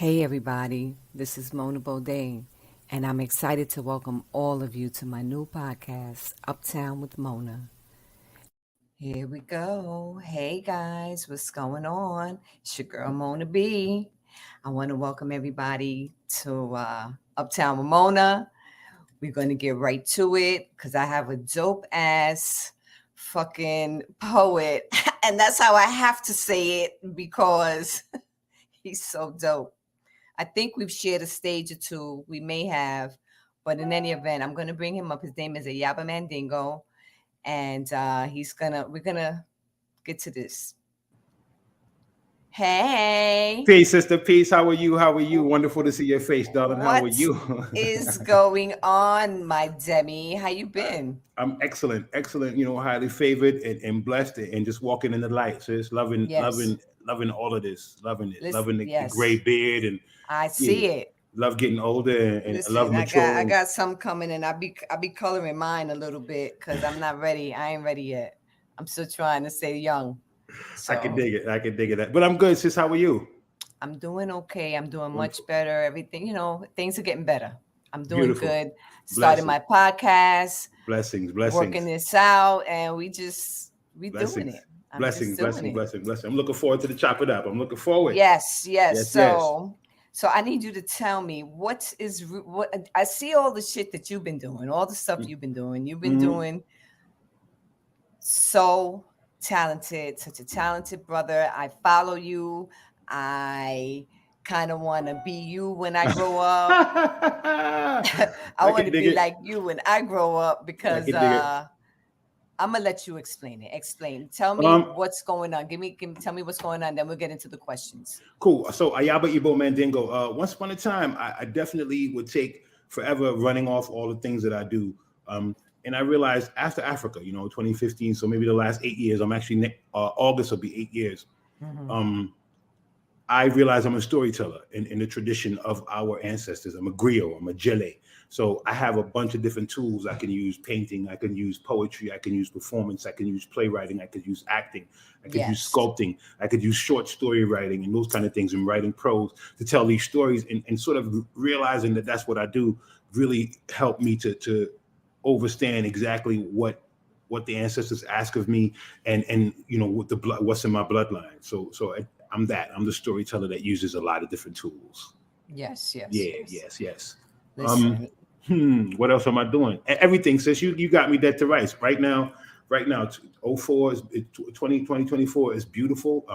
Hey everybody, this is Mona Bodain, and I'm excited to welcome all of you to my new podcast, Uptown with Mona. Here we go. Hey guys, what's going on? It's your girl Mona B. I want to welcome everybody to Uptown with Mona. We're going to get right to it because I have a dope ass fucking poet, and that's how I have to say it because he's so dope. I think we've shared a stage or two. We may have, but in any event, I'm going to bring him up. His name is Ayaba Mandingo, and we're gonna get to this. Hey, Peace, sister. Peace. How are you? How are you? Wonderful to see your face, darling. How are what you? is going on, my Demi? How you been? I'm excellent, excellent. Highly favored and blessed, and just walking in the light. So it's loving, Yes, loving, loving all of this. Loving it. listen, Loving the gray yes, beard, and I yeah, see it. love getting older, and I love Listen, I maturing. got some coming, and I be coloring mine a little bit because I'm not ready. I ain't ready yet. I'm still trying to stay young. I can So dig it. I can dig it. But I'm good, sis. How are you? I'm doing okay. I'm doing much Wonderful. better. Everything, things are getting better. I'm doing Beautiful. good. Starting Blessings. my podcast, Blessings. working Blessings. this out, and we doing it. Blessings. I'm just Blessing. doing Blessing. it. Blessing. Blessing. I'm looking forward to the chop it up. I'm looking forward. Yes, yes. Yes. Yes. So I need you to tell me what I see all the shit that you've been doing, all the stuff you've been doing. You've been Mm-hmm. doing so talented, such a talented brother. I follow you. I kind of want to be you when I grow up. I I want can to dig be it. like you when I grow up I because can dig it. I'm gonna let you explain it. Explain. Tell me Um, what's going on. Tell me what's going on. Then we'll get into the questions. cool. So Ayaba Ibo Mandingo. Once upon a time, I definitely would take forever running off all the things that I do. And I realized after Africa, 2015, so maybe the last 8 years, I'm actually August will be 8 years. Hmm. Um, I realize I'm a storyteller in the tradition of our ancestors. I'm a griot, I'm a jele. So I have a bunch of different tools. I can use painting, I can use poetry, I can use performance, I can use playwriting, I could use acting, I could use Yes. sculpting, I could use short story writing and those kind of things and writing prose to tell these stories and sort of realizing that that's what I do really helped me to understand exactly what the ancestors ask of me and what the blood what's in my bloodline. I'm the storyteller that uses a lot of different tools. Yes. Yes. Yeah, Yes. yes, yes. um Listen. what else am I doing? Everything, sis. You got me dead to rights right now. Right now, 04 is 2024 is beautiful.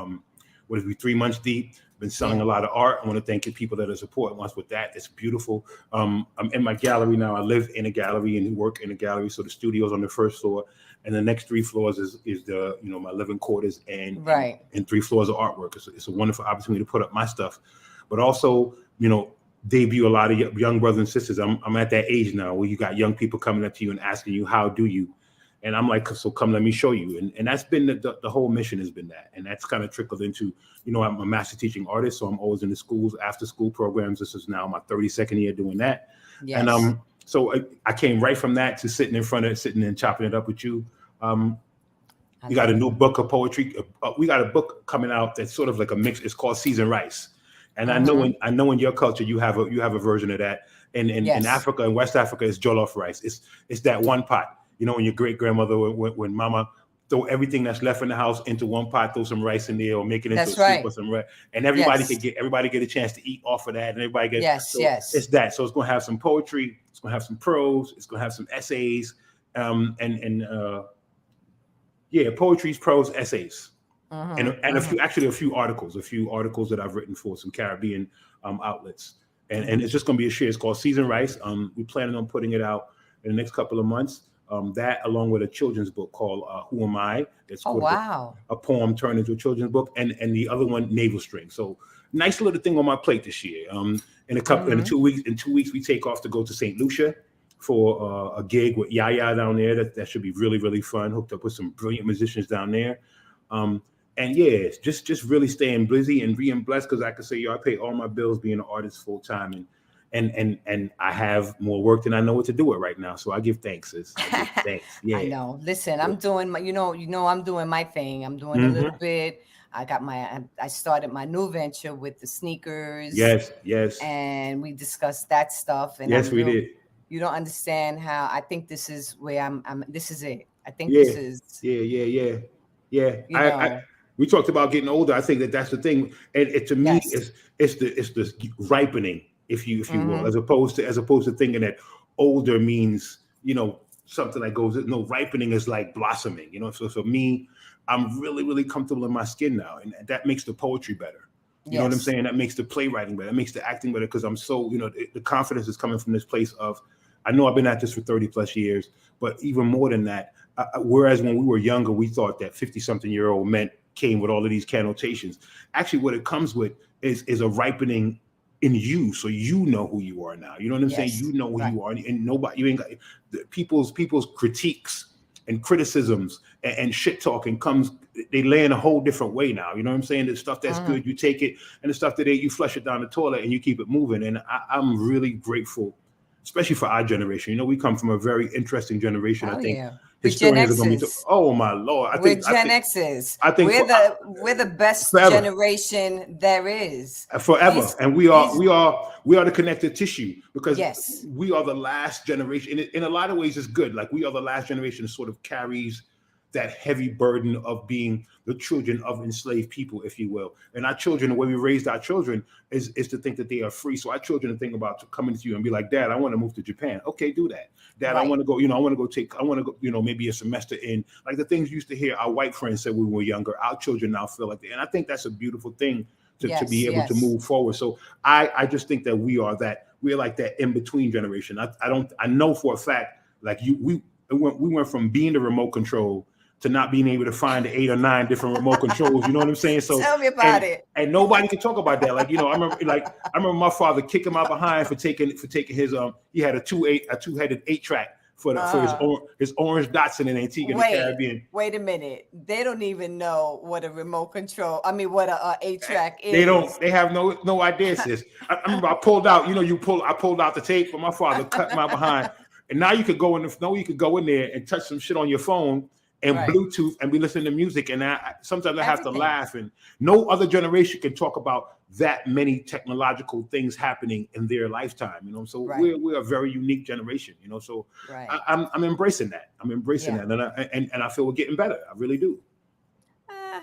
What is we 3 months deep? Been selling Yeah. a lot of art. I want to thank the people that are supporting us with that. It's beautiful. I'm in my gallery now. I live in a gallery and work in a gallery. So the studio's on the first floor, and the next 3 floors is the my living quarters Right. and 3 floors of artwork. It's a wonderful opportunity to put up my stuff, but also debut a lot of young brothers and sisters. I'm at that age now where you got young people coming up to you and asking you, how do you? And I'm like, so come, let me show you. And that's been the whole mission has been that. And that's kind of trickled into, I'm a master teaching artist. So I'm always in the schools, after school programs. This is now my 32nd year doing that. And Yes. so I came right from that to sitting and chopping it up with you. Um, I we got a love new it. book of poetry. We got a book coming out that's sort of like a mix. It's called Seasoned Rice. And Mm-hmm. I know in your culture you have a version of that. In Yes. Africa, in West Africa, it's jollof rice. It's that one pot. When your great grandmother, when mama throw everything that's left in the house into one pot, throw some rice in there, or make it into a That's soup or right. some rice, and Yes. everybody get a chance to eat off of that, and everybody get Yes. so it's Yes. that. So it's gonna have some poetry, it's gonna have some prose, it's gonna have some essays, and yeah, poetry's prose, essays, Mm-hmm. and Mm-hmm. a few articles that I've written for some Caribbean outlets, and Mm-hmm. it's just going to be a share. It's called Season Rice. We're planning on putting it out in the next couple of months. That along with a children's book called Who Am I? It's Oh sort of wow. a poem turned into a children's book, and the other one Navel String. So nice little thing on my plate this year. In Mm-hmm. 2 weeks we take off to go to St. Lucia for a gig with Yaya down there. That should be really really fun. Hooked up with some brilliant musicians down there. Um, and yeah, just really staying busy and being blessed because I can say, I pay all my bills being an artist full time, and I have more work than I know what to do with right now. So I give thanks, sis. I give thanks. I Yeah. know. Listen, Yeah. I'm doing my, I'm doing my thing. I'm doing a little Mm-hmm. bit. I started my new venture with the sneakers, Yes, yes, and we discussed that stuff. And yes, I'm we real. did. You don't understand how I think this is where I'm. This is it. I think Yeah, this is, yeah, yeah, yeah, yeah. you know, We talked about getting older. I think that that's the thing, and it to me yes. it's the ripening, if you will, Mm-hmm. as opposed to thinking that older means something that goes. No, ripening is like blossoming. So for me, I'm really really comfortable in my skin now, and that makes the poetry better. You know what I'm Yes. saying? That makes the playwriting better. That makes the acting better because I'm so the confidence is coming from this place of I know I've been at this for 30 plus years, but even more than that. Whereas when we were younger, we thought that 50-something-year-old meant came with all of these connotations. Actually, what it comes with is a ripening in you, so you know who you are now. You know what I'm saying? Yes. You know who Right. you are, and nobody you ain't got people's critiques and criticisms and shit talking comes. They lay in a whole different way now. You know what I'm saying? The stuff that's Mm-hmm. good, you take it, and the stuff that ain't, you flush it down the toilet and you keep it moving. And I'm really grateful, especially for our generation. We come from a very interesting generation. I Oh think yeah. We're Gen historians are going to be. X's. Oh my lord! I We're think I Gen think X's. I think for We're the best forever, generation there is. forever, These and we are these we are we are the connective tissue because yes. we are the last generation. In a lot of ways, it's good. Like we are the last generation that sort of carries that heavy burden of being the children of enslaved people, if you will. And our children, the way we raised our children is to think that they are free. So our children think about coming to you and be like, Dad, I want to move to Japan. Okay, do that. Dad, I Right. want to go, I want to go, maybe a semester in. Like the things you used to hear our white friends say when we were younger, our children now feel like that. And I think that's a beautiful thing to Yes. be able to Yes. move forward. So I just think that we're like that in between generation. I know for a fact, like we went from being the remote control to not being able to find the 8 or 9 different remote controls. You know what I'm saying? So Tell me about and it. and nobody can talk about that. I remember my father kicking my behind for taking his he had a two-headed 8-track for Uh, his orange Datsun in Antigua and the wait. Caribbean. Wait a minute. They don't even know what a remote control. I mean, what a 8-track They don't. is. They have no idea, sis. I remember I pulled out. I pulled out the tape, but my father cut my behind. And now you could go in. Now you could go in there and touch some shit on your phone and Right. Bluetooth and be listening to music. And sometimes I have to Everything. laugh. And no other generation can talk about that many technological things happening in their lifetime. So Right. we're a very unique generation. So Right. I'm embracing that. I'm embracing Yeah. that, and I feel we're getting better. I really do. Uh,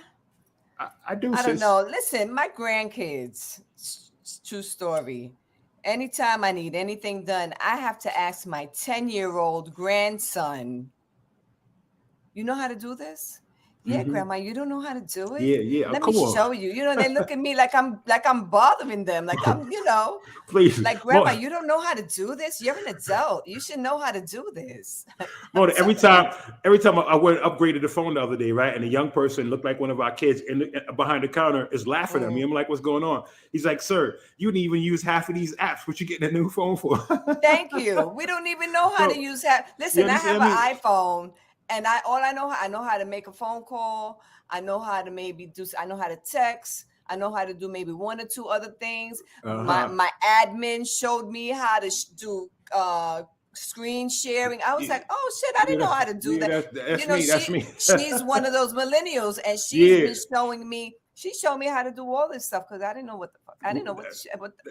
I do, I don't sis. know. Listen, my grandkids, true story. Anytime I need anything done, I have to ask my 10-year-old grandson, you know how to do this? Yeah, Hmm. grandma, you don't know how to do it? Yeah, yeah. Let me Come on. show you. They look at me like I'm bothering them. Like I'm, Please, like grandma, you don't know how to do this? You're an adult. You should know how to do this. I'm Mona, every telling you. time, I went upgraded the phone the other day, right? And a young person looked like one of our kids behind the counter is laughing at me. Mm. I'm like, what's going on? He's like, sir, you didn't even use half of these apps. What you getting a new phone for? Thank you. We don't even know how to So use that. you Listen, I have understand an me? iPhone, and I know how to make a phone call. I know how to maybe do. I know how to text. I know how to do maybe one or two other things. My Uh-huh. my admin showed me how to do screen sharing. I was Yeah, like, oh shit, I didn't know how to do that. that's me. That's me. She's one of those millennials, and she's Yeah. been showing me. She showed me how to do all this stuff because I didn't know what the fuck. I didn't know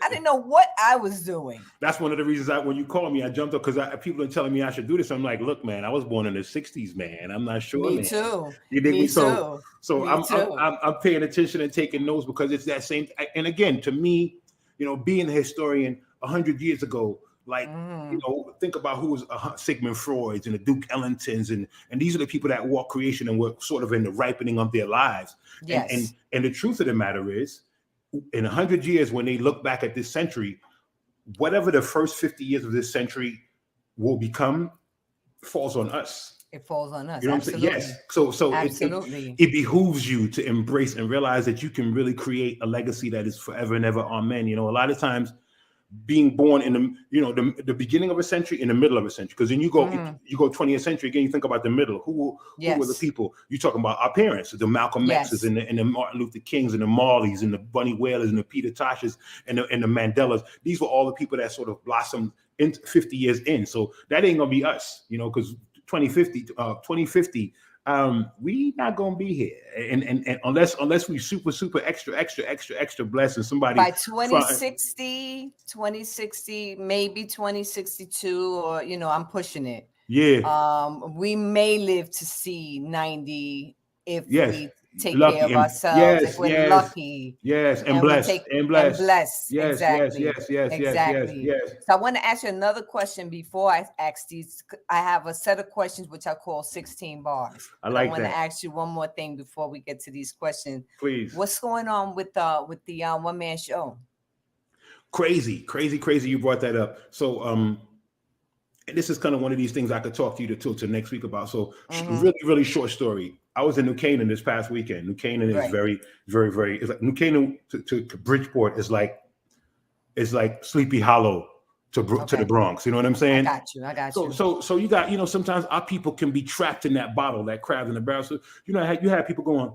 I didn't know what I was doing. That's one of the reasons when you called me, I jumped up because people are telling me I should do this. I'm like, look, man, I was born in the '60s, man. I'm not sure, Me man. too. You dig Me me? So, too. so Me I'm I'm too. I'm, I'm paying attention and taking notes because it's that same. And again, to me, being a historian 100 years ago, like Mm-hmm. think about who was Sigmund Freud's and the Duke Ellingtons, and these are the people that walk creation and were sort of in the ripening of their lives. And and Yes. and the truth of the matter is, in 100 years, when they look back at this century, whatever the first 50 years of this century will become falls on us. It falls on us. You know what I'm saying? Yes. Absolutely. So Absolutely. it behooves you to embrace and realize that you can really create a legacy that is forever and ever. Amen. A lot of times being born in the beginning of a century, in the middle of a century, because then Mm-hmm. you go 20th century again, you think about the middle. Who were the Yes. people you talking about? Our parents, the Malcolm X's Yes. and the Martin Luther Kings and the Marleys and the Bunny Whalers and the Peter Toshes and the Mandelas. These were all the people that sort of blossomed in 50 years in. So that ain't gonna be us, because 2050 we not gonna be here, and unless we super extra blessed and somebody By front. 2060, maybe 2062, or I'm pushing it. Yeah. We may live to see 90 if Yes. we take care Lucky of and ourselves, if yes, we're yes, lucky, yes, and and we blessed take and and blessed. bless. Yes, yes, Exactly. yes, yes, yes, yes, Exactly. yes. So I want to ask you another question before I ask these. I have a set of questions which I call 16 bars, I but I like want to that. ask you one more thing before we get to these questions. Please. What's going on with the one man show? Crazy, crazy, crazy. You brought that up. So and this is kind of one of these things I could talk to you to next week about. So Mm-hmm. really, really short story. I was in New Canaan this past weekend. New Canaan is Right. very, very, very. It's like New Canaan to Bridgeport is like Sleepy Hollow to the Okay. Bronx. You know what I'm I saying? got you. I got So you. so you got sometimes our people can be trapped in that bottle, that crab in the barrel. So you had people going,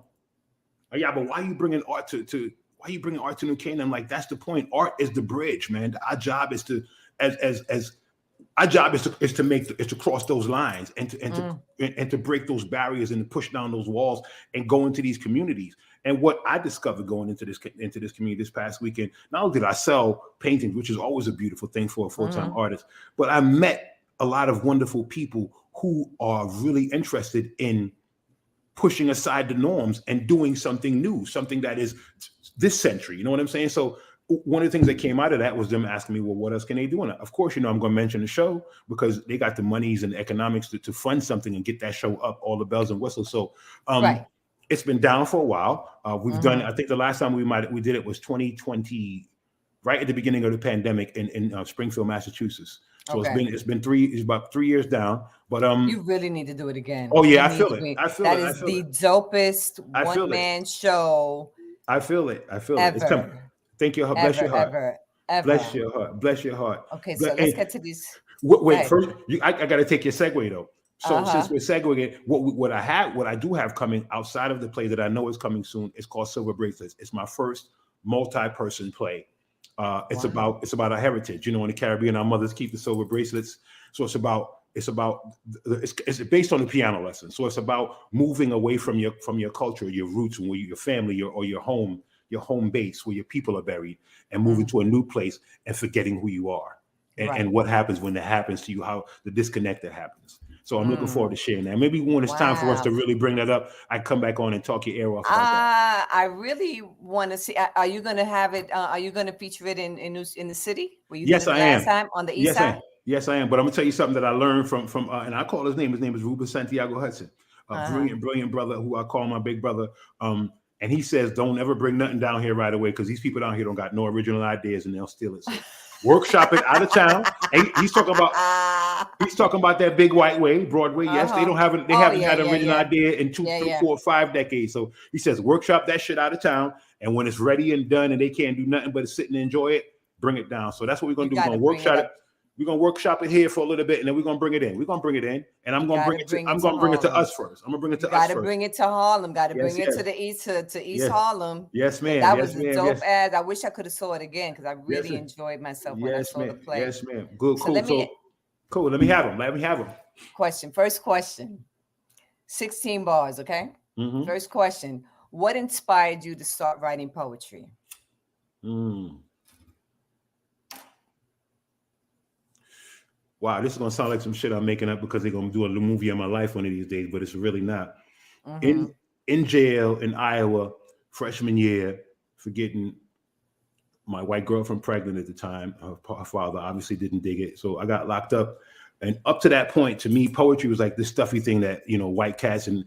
oh, yeah, but why are you bringing art to why are you bringing art to New Canaan? I'm like, that's the point. Art is the bridge, man. Our job is to as our job is to cross those lines and to break those barriers and to push down those walls and go into these communities. And what I discovered going into this community this past weekend, not only did I sell paintings, which is always a beautiful thing for a full-time artist, but I met a lot of wonderful people who are really interested in pushing aside the norms and doing something new, something that is this century. You know what I'm saying? So one of the things that came out of that was them asking me, well, what else can they do? And of course, I'm going to mention the show because they got the monies and the economics to fund something and get that show up, all the bells and whistles. So Right. it's been down for a while. We've done, I think the last time we did it was 2020, right at the beginning of the pandemic in Springfield, Massachusetts. So Okay. it's about 3 years down. But You really need to do it again. oh You yeah, I need feel to it. be. I feel That it. I is feel the it. dopest I one feel it. man show I feel it. I feel it. It's coming. ever, Thank your heart. Bless ever, your heart. ever, Bless ever. your heart. Bless your heart. Okay, so let's And get to these. wait, Hey. first, I got to take your segue though. So since Uh-huh. we're segueing, what I do have coming outside of the play that I know is coming soon is called Silver Bracelets. It's my first multi-person play. It's Wow. about our heritage. In the Caribbean, our mothers keep the silver bracelets. So it's based on the piano lesson. So it's about moving away from your culture, your roots, and where your family, your home base, where your people are buried, and moving to a new place and forgetting who you are, and Right. what happens when that happens to you, how the disconnect that happens. So I'm looking forward to Mm. sharing that. Maybe when it's time for us Wow. to really bring that up, I come back on and talk your ear off about that. I really want to see. Are you going to have it? Are you going to feature it in the city where you did Yes, it I last am. time on the east Yes, I am. side? Yes, I am. But I'm gonna tell you something that I learned from and I call his name. His name is Ruben Santiago Hudson, a Uh-huh. brilliant brother who I call my big brother. And he says, don't ever bring nothing down here right away because these people down here don't got no original ideas and they'll steal it. So workshop it out of town. And he's talking about that big white way, Broadway. Yes, Uh-huh. they Oh haven't yeah, had an yeah, original yeah, idea in two, yeah, three, yeah. 4, 5 decades. So he says, workshop that shit out of town. And when it's ready and done and they can't do nothing but sit and enjoy it, bring it down. So that's what we're You gonna do. We're got gonna to bring it workshop it. up. We're gonna workshop it here for a little bit, and then we're gonna bring it in. We're gonna bring it in, and You got to bring it I'm to gonna bring it to Harlem. us first. I'm gonna bring it You to us got to first. bring it to Harlem. Got to Yes, bring it yes, to the east to East yes, Harlem. yes, Yeah, ma'am. that Yes, was a ma'am. dope Yes, ad. I wish I could have saw it again because I yes, really sir. enjoyed myself when I Yes, saw the ma'am. play. Yes, ma'am. Good, So cool. let me So cool. Let me have them. Let me have them. First question. 16 bars, okay? Mm-hmm. First question. What inspired you to start writing poetry? Wow, this is gonna sound like some shit I'm making up because they're gonna do a movie of my life one of these days, but it's really not. Mm-hmm. In jail in Iowa, freshman year, for getting my white girlfriend pregnant at the time. Her father obviously didn't dig it, so I got locked up. And up to that point, to me, poetry was like this stuffy thing that white cats in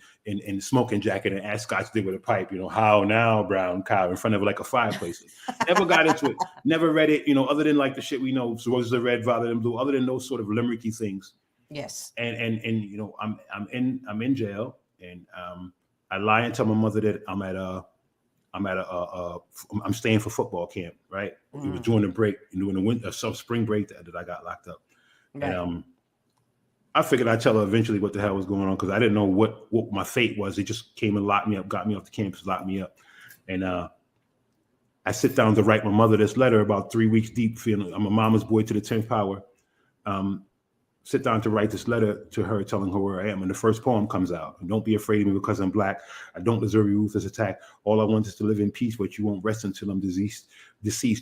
smoking jacket and ascots did with a pipe. How now, brown cow, in front of like a fireplace. Never got into it. Never read it. Other than like the shit we know, so roses are red, violet and blue. Other than those sort of limericky things. Yes. And I'm in jail, and I lie and tell my mother that I'm staying for football camp, right? It was during the break, during the winter, some spring break that I got locked up. Right. And I figured I'd tell her eventually what the hell was going on because I didn't know what my fate was. They just came and locked me up, got me off the campus, locked me up. And I sit down to write my mother this letter about 3 weeks deep, feeling I'm a mama's boy to the 10th power. sit down to write this letter to her telling her where I am. And the first poem comes out. Don't be afraid of me because I'm black. I don't deserve your ruthless attack. All I want is to live in peace, but you won't rest until I'm deceased.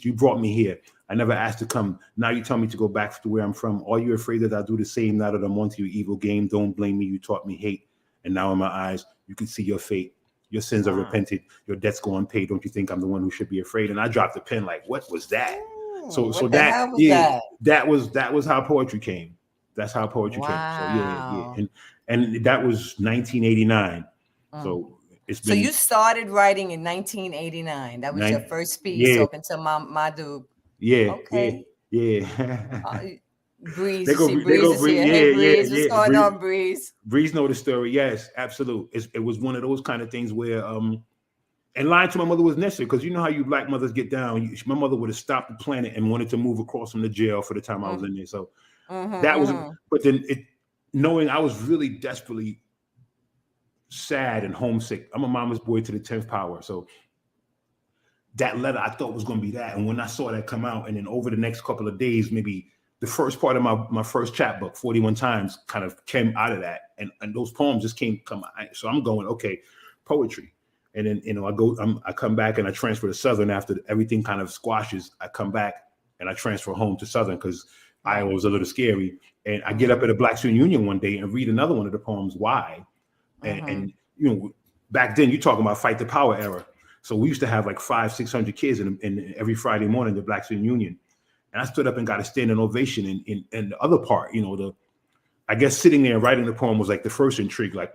You brought me here. I never asked to come. Now you tell me to go back to where I'm from. Are you afraid that I'll do the same now that I'm onto your evil game? Don't blame me. You taught me hate. And now in my eyes, you can see your fate. Your sins are repented. Your debts go unpaid. Don't you think I'm the one who should be afraid? And I dropped the pen like, what was that? So that, yeah, that was how poetry came. That's how poetry came. So yeah. And that was 1989. So it's been. So you started writing in 1989. That was your first piece, talking to my dude. Yeah. Okay. Yeah. Breeze, they go Breeze. Yeah, hey, Breeze, what's going Breeze, on, Breeze? Breeze know the story. Yes, absolutely. It was one of those kind of things where and lying to my mother was necessary because you know how you black mothers get down. My mother would have stopped the planet and wanted to move across from the jail for the time I was in there. So that was, but then knowing I was really desperately sad and homesick. I'm a mama's boy to the 10th power. So that letter I thought was going to be that. And when I saw that come out, and then over the next couple of days, maybe the first part of my first chapbook, 41 times, kind of came out of that. And those poems just come. So I'm going, okay, poetry. And then, I come back and I transfer to Southern after everything kind of squashes. I come back and I transfer home to Southern because Iowa was a little scary. And I get up at a Black Student Union one day and read another one of the poems, Why? And back then you're talking about fight the power era. So we used to have like 500-600 kids in every Friday morning, the Black Student Union. And I stood up and got a standing ovation. And the other part, I guess sitting there and writing the poem was like the first intrigue, like,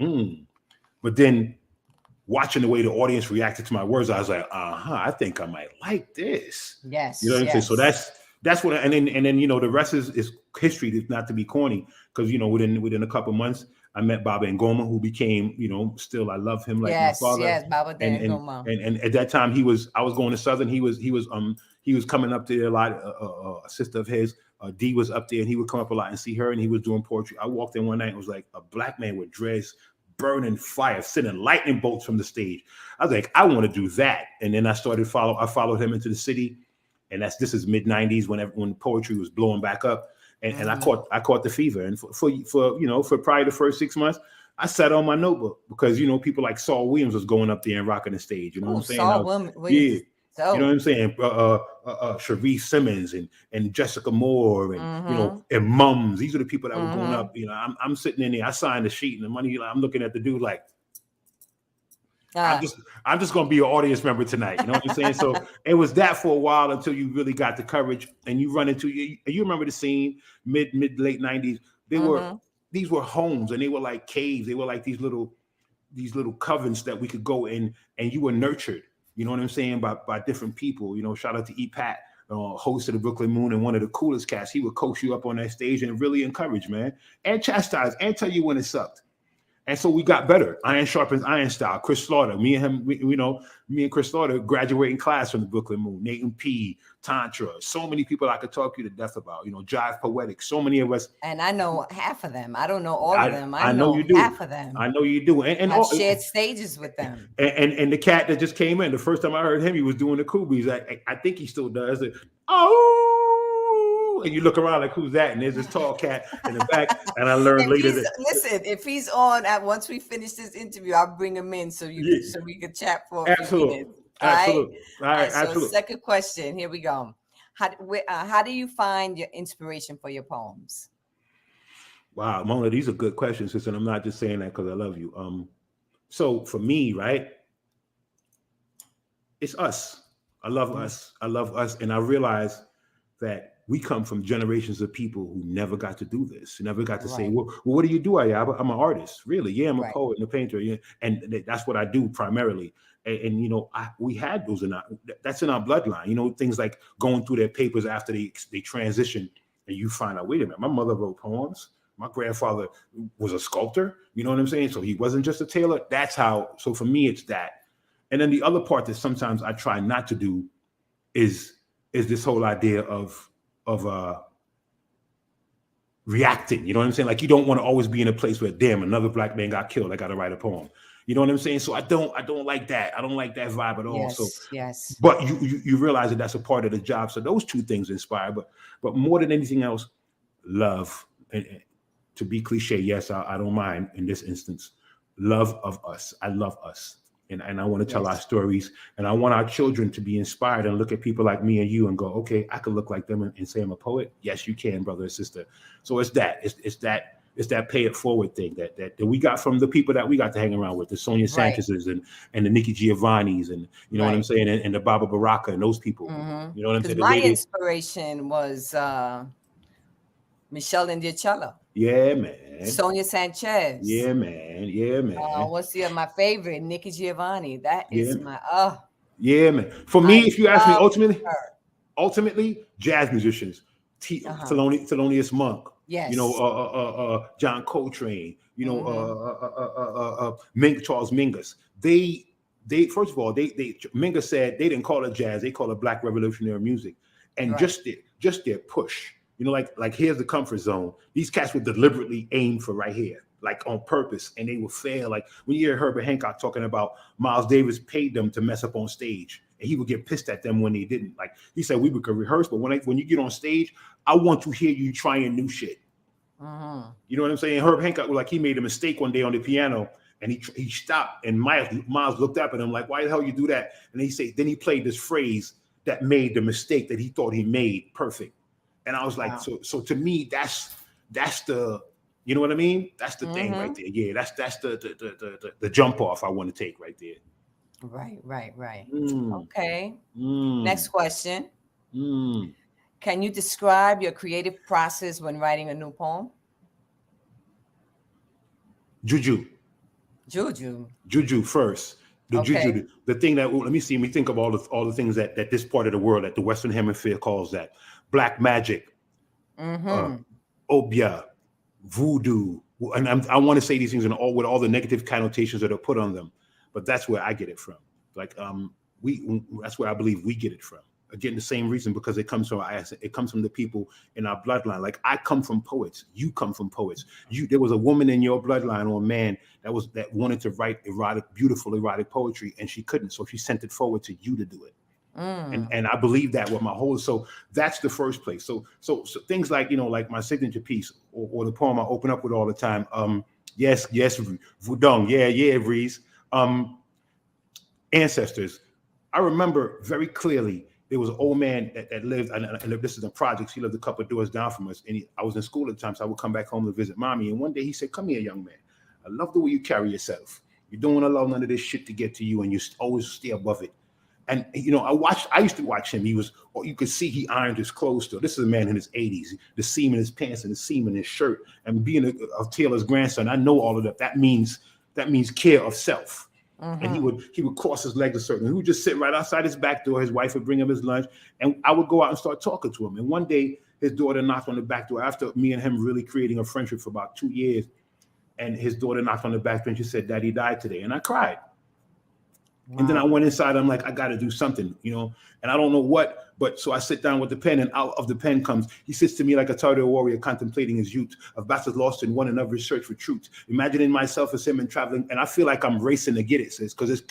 But then watching the way the audience reacted to my words, I was like, I think I might like this. Yes. You know what I'm saying? So that's what, and then the rest is history, not to be corny, because within a couple months, I met Baba Ngoma, who became, still I love him like my father. Yes, Baba Ngoma. And at that time I was going to Southern. He was coming up there a lot. A sister of his, D, was up there, and he would come up a lot and see her, and he was doing poetry. I walked in one night and it was like a black man with dreads, burning fire, sending lightning bolts from the stage. I was like, I want to do that. And then I followed him into the city, and this is mid 90s when poetry was blowing back up. And I caught the fever. And for probably the first 6 months, I sat on my notebook because people like Saul Williams was going up there and rocking the stage. You know what I'm saying? Saul Williams. Yeah. So. You know what I'm saying? Sharif Simmons and Jessica Moore and and Mums. These are the people that were going up. I'm sitting in there. I signed the sheet and the money. I'm looking at the dude like, I'm just gonna be an audience member tonight. You know what I'm saying? So it was that for a while until you really got the courage and you run into you remember the scene mid late 90s. These were homes and they were like caves. They were like these little covens that we could go in, and you were nurtured. You know what I'm saying? By different people. Shout out to E. Pat, host of the Brooklyn Moon and one of the coolest cats. He would coach you up on that stage and really encourage, man, and chastise and tell you when it sucked. And so we got better. Iron sharpens iron style. Chris Slaughter, me and him, me and Chris Slaughter graduating class from the Brooklyn Moon. Nathan P, Tantra, so many people I could talk you to death about. Jive Poetic, so many of us. And I know half of them. I don't know all of them. I know you do. Half of them. I know you do. And I've shared stages with them. And the cat that just came in, the first time I heard him, he was doing the Kubies. I think he still does it. And you look around like, who's that? And there's this tall cat in the back. And I learned later that. Listen, if he's on once we finish this interview, I'll bring him in so we can chat for a few minutes. Absolutely. All right. So absolutely. Second question. Here we go. How do you find your inspiration for your poems? Wow, Mona, these are good questions, sister. And I'm not just saying that because I love you. So for me, right, it's us. I love us. I love us. And I realize that we come from generations of people who never got to do this, never got to say, well, what do you do, Ayaba? I'm an artist, really. Yeah, I'm a poet and a painter. Yeah. And that's what I do primarily. And we had those that's in our bloodline, things like going through their papers after they transition, and you find out, wait a minute, my mother wrote poems. My grandfather was a sculptor. You know what I'm saying? So he wasn't just a tailor. That's how. So for me, it's that. And then the other part that sometimes I try not to do is this whole idea of reacting. You know what I'm saying? Like, you don't want to always be in a place where, damn, another black man got killed, I got to write a poem. You know what I'm saying? So I don't like that. I don't like that vibe at all. Yes. But you realize that that's a part of the job. So those two things inspire. But more than anything else, love. And to be cliche, yes, I don't mind in this instance. Love of us. I love us. And I want to tell our Yes. stories. And I want our children to be inspired and look at people like me and you and go, okay, I could look like them and say I'm a poet. Yes, you can, brother and sister. So it's that. It's that pay it forward thing that we got from the people that we got to hang around with, the Sonia Right. Sanchez's and the Nikki Giovanni's and you know what I'm Right. saying, and the Baba Baraka and those people. You know what I'm Because saying? The my lady. inspiration was Michelle Indiacello, Yeah, man. Sonia Sanchez. Yeah, man. Yeah, man. What's my favorite? Nikki Giovanni. That Yeah, is man. my Yeah, man. For I me, if you ask me, love her. ultimately, jazz musicians, Uh-huh. Thelonious Monk, Yes. John Coltrane, Mm-hmm. Charles Mingus. They first of all, they Mingus said they didn't call it jazz, they call it Black revolutionary music, and Right. just their push. Like here's the comfort zone. These cats would deliberately aim for right here, like on purpose, and they would fail. Like when you hear Herbert Hancock talking about Miles Davis paid them to mess up on stage, and he would get pissed at them when they didn't. Like he said, we could rehearse, but when you get on stage, I want to hear you trying new shit. Mm-hmm. You know what I'm saying? Herb Hancock was like he made a mistake one day on the piano, and he stopped, and Miles looked up at him like, "Why the hell you do that?" And then he played this phrase that made the mistake that he thought he made perfect. And I was like, Wow. so to me, that's the, you know what I mean? That's the thing right Mm-hmm. there. Yeah, that's the jump off I want to take right there. Right, right, right. Mm, Okay. Next mm, question. mm. Can you describe your creative process when writing a new poem? Juju, Juju. juju first. The Okay. juju, the thing that let me see. Let me think of all the things that this part of the world, that the Western Hemisphere calls that black magic, uh, Mm-hmm. obia, voodoo, and I want to say these things in all with all the negative connotations that are put on them, but that's where I get it from. Like we that's where I believe we get it from. Again, the same reason, because it comes from the people in our bloodline. Like I come from poets, you come from poets. There was a woman in your bloodline or a man that wanted to write beautiful erotic poetry, and she couldn't, so she sent it forward to you to do it. and Mm. and I believe that with my whole. So that's the first place. So things like like my signature piece, or the poem I open up with all the time. Yes, Vudong, yeah, Reese. Um, Ancestors. I remember very clearly there was an old man that lived, and this is in projects. He lived a couple of doors down from us, and I was in school at the time, so I would come back home to visit mommy. And one day he said, "Come here, young man. I love the way you carry yourself. You don't want to allow none of this shit to get to you, and you always stay above it." And I used to watch him. He was, or you could see he ironed his clothes still. This is a man in his 80s, the seam in his pants and the seam in his shirt. And being a Taylor's grandson, I know all of that. That means care of self. And he Mm-hmm. would cross his legs a certain. He would just sit right outside his back door. His wife would bring him his lunch, and I would go out and start talking to him. And one day, his daughter knocked on the back door after me and him really creating a friendship for about 2 years. And his daughter knocked on the back door and she said, "Daddy died today," and I cried. And then I Wow. went inside. I'm like, I got to do something, and I don't know what. But so I sit down with the pen, and out of the pen comes, he sits to me like a Tartar warrior contemplating his youth, of battles lost in one another's search for truth, imagining myself as him and traveling. And I feel like I'm racing to get it, sis, because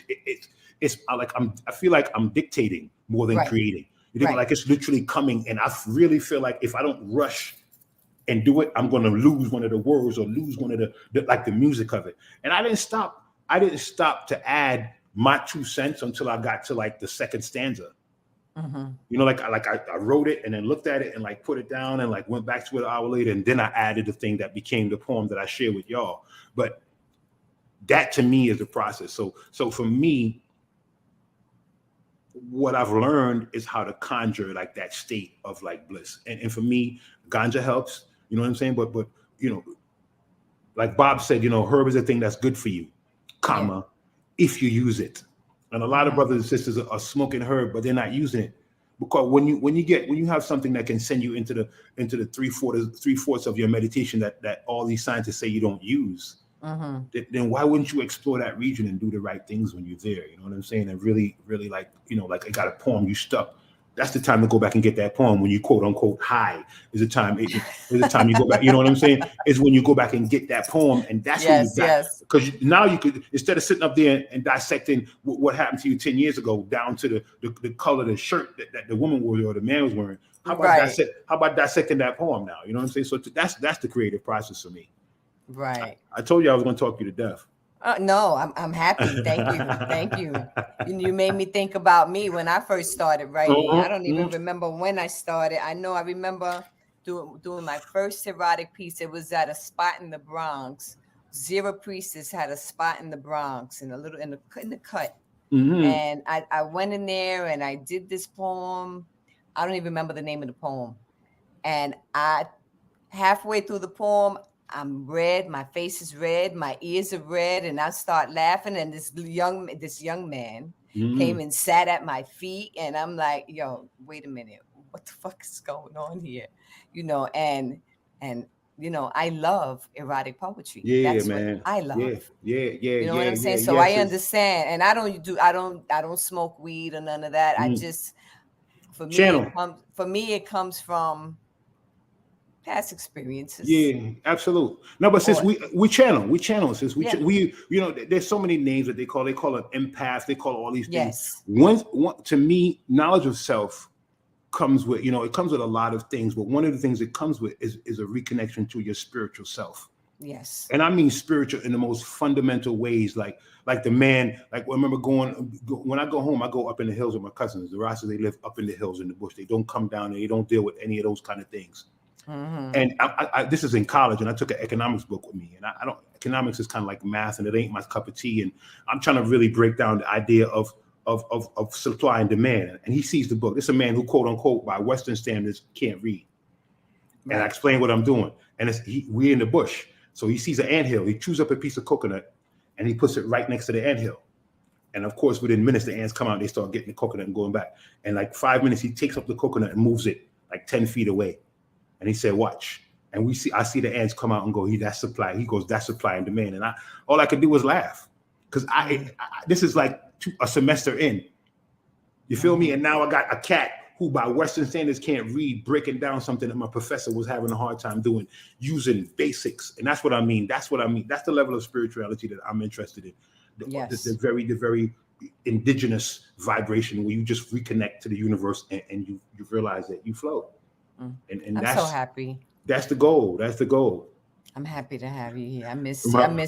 I feel like I'm dictating more than Right. creating. You think Right. like it's literally coming, and I really feel like if I don't rush and do it, I'm going to lose one of the words or lose one of the music of it. And I didn't stop. I didn't stop to add my 2 cents until I got to like the second stanza. Mm-hmm. I wrote it and then looked at it and like put it down and like went back to it an hour later, and then I added the thing that became the poem that I share with y'all. But that to me is the process. So for me, what I've learned is how to conjure like that state of like bliss. And for me, ganja helps. You know what I'm saying? But you know, like Bob said, herb is a thing that's good for you, Yeah. comma, if you use it. And a lot of Mm-hmm. brothers and sisters are smoking herb, but they're not using it. Because when you have something that can send you into the three-fourths of your meditation that all these scientists say you don't use, Mm-hmm. then why wouldn't you explore that region and do the right things when you're there? You know what I'm saying? And really, really like I got a poem you stuck. That's the time to go back and get that poem when you quote unquote high. Is the time. Is the time you go back. You know what I'm saying? Is when you go back and get that poem, and that's when you Yes. got, Yes. because now you could, instead of sitting up there and dissecting what happened to you 10 years ago down to the color of the shirt that the woman wore or the man was wearing. How about Right. dissecting that poem now? You know what I'm saying? So that's the creative process for me. Right. I told you I was going to talk you to death. No, I'm happy. Thank you. Thank you. You made me think about me when I first started writing. I don't even remember when I started. I know I remember doing my first erotic piece. It was at a spot in the Bronx. Zero Priestess had a spot in the Bronx in a little in the cut. And I went in there and I did this poem. I don't even remember the name of the poem. And I halfway through the poem, I'm red, my face is red, my ears are red, and I start laughing. And this young man came and sat at my feet, and I'm like, yo, wait a minute, what the fuck is going on here? And I love erotic poetry. Yeah, That's what man. I love. You know what I'm saying? So I Yes. understand. And I don't smoke weed or none of that. I just for me Channel. it comes from past experiences. Yeah, absolute. No, but since we channel, since we there's so many names that they call it empath, they call all these things. One to me, knowledge of self comes with, it comes with a lot of things, but one of the things it comes with is a reconnection to your spiritual self. Yes. And I mean spiritual in the most fundamental ways, like the man, like I remember when I go home, I go up in the hills with my cousins. The Rastas, they live up in the hills in the bush. They don't come down and they don't deal with any of those kind of things. And I this is in college, and I took an economics book with me, and I don't. Economics is kind of like math, and it ain't my cup of tea. And I'm trying to really break down the idea of supply and demand. And he sees the book. It's a man who, quote unquote, by Western standards, can't read. Right. And I explain what I'm doing, and we're in the bush. So he sees an anthill. He chews up a piece of coconut, and he puts it right next to the anthill. And of course, within minutes, the ants come out. They start getting the coconut and going back. And like 5 minutes, he takes up the coconut and moves it like 10 feet away. And he said, watch. And I see the ants come out and go, that's supply. He goes, that's supply and demand. And all I could do was laugh. Because this is like a semester in. You feel me? And now I got a cat who by Western standards can't read, breaking down something that my professor was having a hard time doing, using basics. And that's what I mean. That's the level of spirituality that I'm interested in. The very indigenous vibration where you just reconnect to the universe and you realize that you float. And I'm so happy. That's the goal. That's the goal. I'm happy to have you here. I miss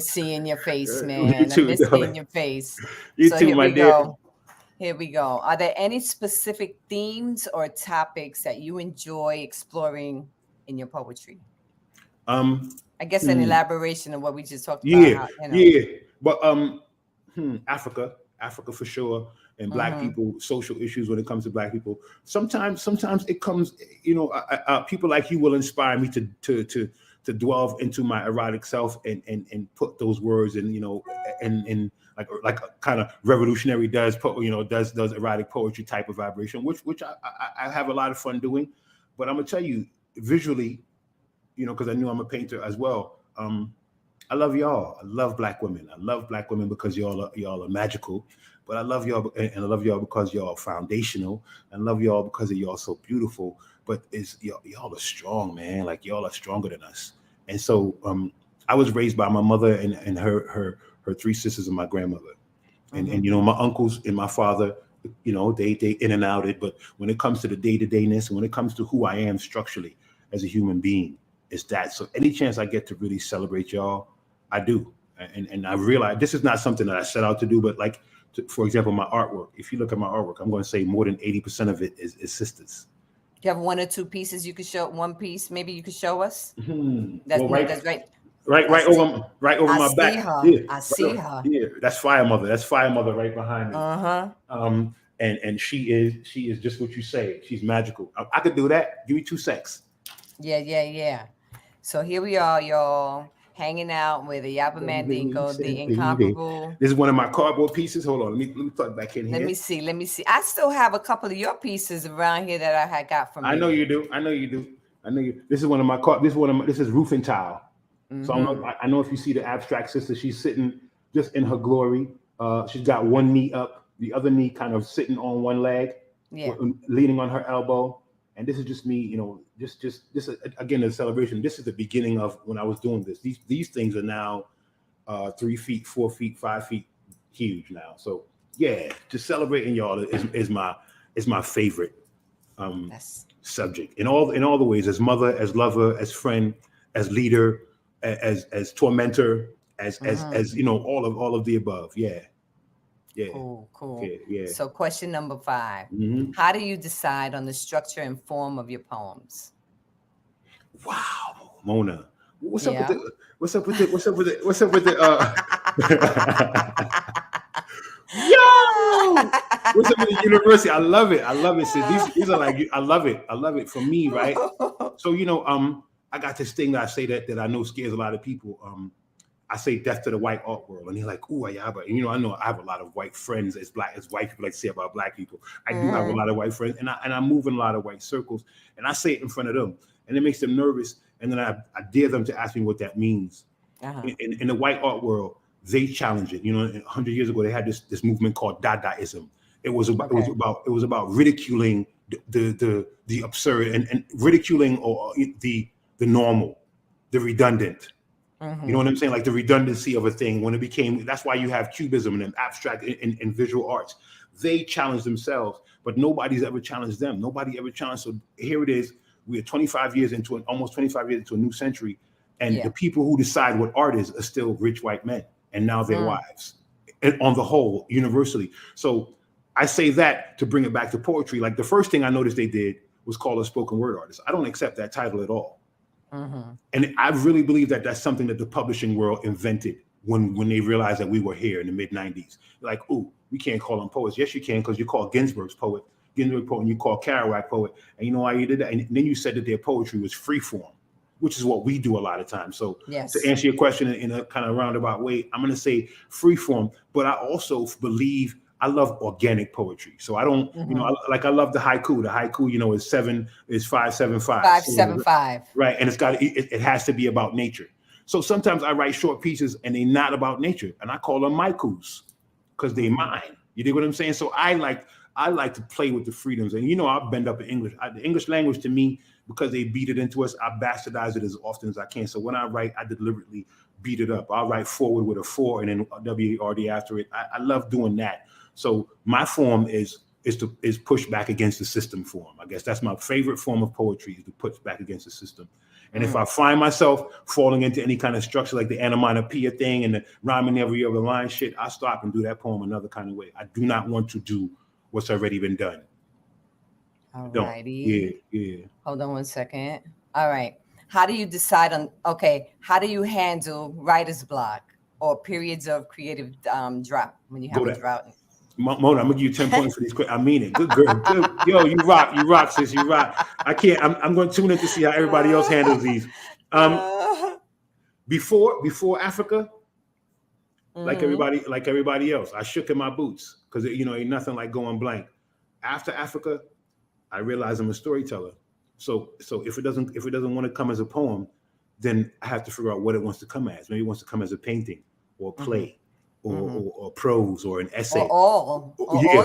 seeing your face, man. Me too, I miss seeing your face. You too, my dear. Here we go. Are there any specific themes or topics that you enjoy exploring in your poetry? I guess an elaboration of what we just talked about. But Africa for sure. And Black people, social issues when it comes to Black people. Sometimes it comes, people like you will inspire me to delve into my erotic self and put those words in, and like a kind of revolutionary does erotic poetry type of vibration, which I have a lot of fun doing. But I'm gonna tell you visually, because I knew I'm a painter as well. I love y'all. I love Black women. I love Black women because y'all are magical. But I love y'all, and I love y'all because y'all are foundational. And I love y'all because y'all so beautiful. But y'all are strong, man. Like y'all are stronger than us. And so I was raised by my mother and her 3 sisters and my grandmother. And my uncles and my father, they in and out it. But when it comes to the day-to-dayness and when it comes to who I am structurally as a human being, it's that. So any chance I get to really celebrate y'all, I do. And I realize this is not something that I set out to do, but for example, my artwork, if you look at my artwork, I'm going to say more than 80% of it is sisters. Do you have 1 or 2 pieces you could show? One piece, maybe you could show us? That's right. Right over my back. I see her. Yeah, that's Fire Mother. That's Fire Mother right behind me. And she is just what you say. She's magical. I could do that. Give me 2 secs. Yeah. So here we are, y'all, hanging out with the Yaba Mandingo, the incomparable. This is one of my cardboard pieces. Hold on, let me plug back in here. Let me see. I still have a couple of your pieces around here that I had got from you. I know you do. This is one of my this is roofing tile. So I know if you see the abstract sister, she's sitting just in her glory. She's got one knee up, the other knee kind of sitting on one leg, leaning on her elbow. And this is just me, just this again, the celebration. This is the beginning of when I was doing this. These things are now 3 feet, 4 feet, 5 feet huge now. So yeah, just celebrating y'all is my favorite subject in all the ways, as mother, as lover, as friend, as leader, as tormentor, as all of the above. Yeah. Cool. Yeah. So question number 5. Mm-hmm. How do you decide on the structure and form of your poems? Wow, Mona. What's up with Yeah. the what's up with the Yo! What's up with the university? I love it. I love it. So these are like I love it. I love it for me, right? So I got this thing that I say that I know scares a lot of people. I say death to the white art world, and they're like, "Ooh, yeah," but I know I have a lot of white friends as white people like to say about black people. I do have a lot of white friends, and I move in a lot of white circles, and I say it in front of them, and it makes them nervous, and then I dare them to ask me what that means. In the white art world, they challenge it. 100 years ago, they had this movement called Dadaism. It was about ridiculing the absurd and ridiculing or the normal, the redundant. You know what I'm saying? Like the redundancy of a thing when it became, that's why you have cubism and abstract and visual arts. They challenge themselves, but nobody's ever challenged them. Nobody ever challenged. So here it is. We're almost 25 years into a new century. And the people who decide what art is are still rich white men and now their wives, and on the whole, universally. So I say that to bring it back to poetry. Like the first thing I noticed they did was call a spoken word artist. I don't accept that title at all. And I really believe that that's something that the publishing world invented when they realized that we were here in the mid 90s. Like, ooh, we can't call them poets. Yes, you can, because you call Ginsberg poet, and you call Kerouac poet. And you know why you did that? And then you said that their poetry was free form, which is what we do a lot of times. So to answer your question in a kind of roundabout way, I'm going to say free form, but I also believe I love organic poetry. So I don't, I love the haiku. The haiku, is 575. 575. Right. And it has to be about nature. So sometimes I write short pieces and they're not about nature. And I call them maikus because they're mine. You dig what I'm saying? So I like to play with the freedoms. And I'll bend up in English. The English language to me, because they beat it into us, I bastardize it as often as I can. So when I write, I deliberately beat it up. I'll write forward with a 4 and then a W-A-R-D after it. I love doing that. So my form is push back against the system form. I guess that's my favorite form of poetry, is to push back against the system. And if I find myself falling into any kind of structure like the onomatopoeia thing and the rhyming every other line shit, I stop and do that poem another kind of way. I do not want to do what's already been done. All righty. Yeah. Hold on one second. All right. How do you decide how do you handle writer's block or periods of creative drought when you have a drought? Mona, I'm gonna give you 10 points for these. I mean it. Good girl. Good. Yo, you rock, sis. You rock. I can't. I'm going to tune in to see how everybody else handles these. Before Africa, like everybody else, I shook in my boots because ain't nothing like going blank. After Africa, I realized I'm a storyteller. So if it doesn't want to come as a poem, then I have to figure out what it wants to come as. Maybe it wants to come as a painting or a play. Or prose or an essay, or all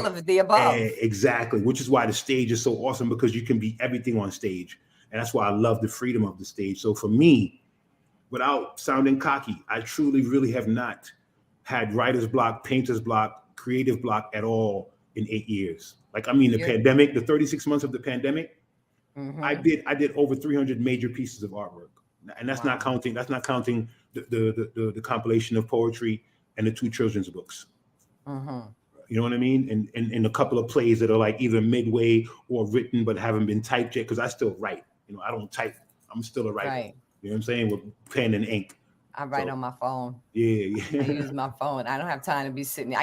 of the above. Exactly, which is why the stage is so awesome, because you can be everything on stage, and that's why I love the freedom of the stage. So for me, without sounding cocky, I truly, really have not had writer's block, painter's block, creative block at all in 8 years. Like, the pandemic, the 36 months of the pandemic, I did over 300 major pieces of artwork, and that's not counting the compilation of poetry and the 2 children's books. You know what I mean? And a couple of plays that are like either midway or written but haven't been typed yet, because I still write. I don't type. I'm still a writer. Right. You know what I'm saying? With pen and ink. I write on my phone. Yeah. I use my phone. I don't have time to be sitting. I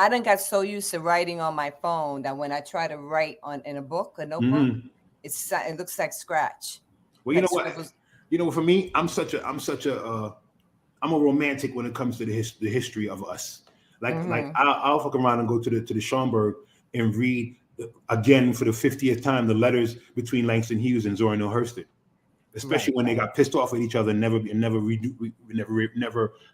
done got so used to writing on my phone that when I try to write in a book, a notebook, it looks like scratch. Well, you know what? For me, I'm a romantic when it comes to the history of us. Like I'll fuck around and go to the Schomburg and read again for the 50th time the letters between Langston Hughes and Zora Neale Hurston, especially when they got pissed off at each other and never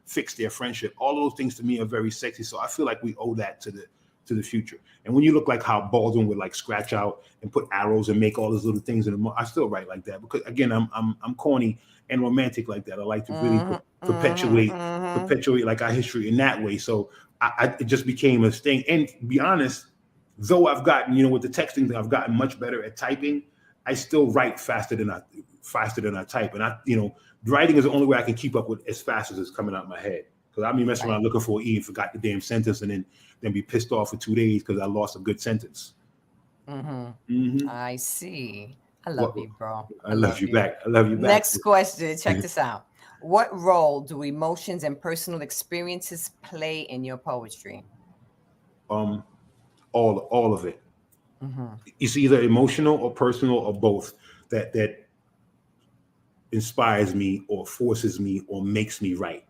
fixed their friendship. All those things to me are very sexy. So I feel like we owe that to the future. And when you look like how Baldwin would like scratch out and put arrows and make all those little things I still write like that, because again, I'm corny and romantic like that. I like to really perpetuate like our history in that way. So it just became a thing. And to be honest, though I've gotten, with the texting thing, I've gotten much better at typing, I still write faster than faster than I type. And writing is the only way I can keep up with as fast as it's coming out my head. Because I be messing around looking for an E and forgot the damn sentence, and then be pissed off for 2 days because I lost a good sentence. I see. I love Well, you, bro. I love you back. I love you back. Next question. Check this out. What role do emotions and personal experiences play in your poetry? All of it. It's either emotional or personal or both that inspires me or forces me or makes me write.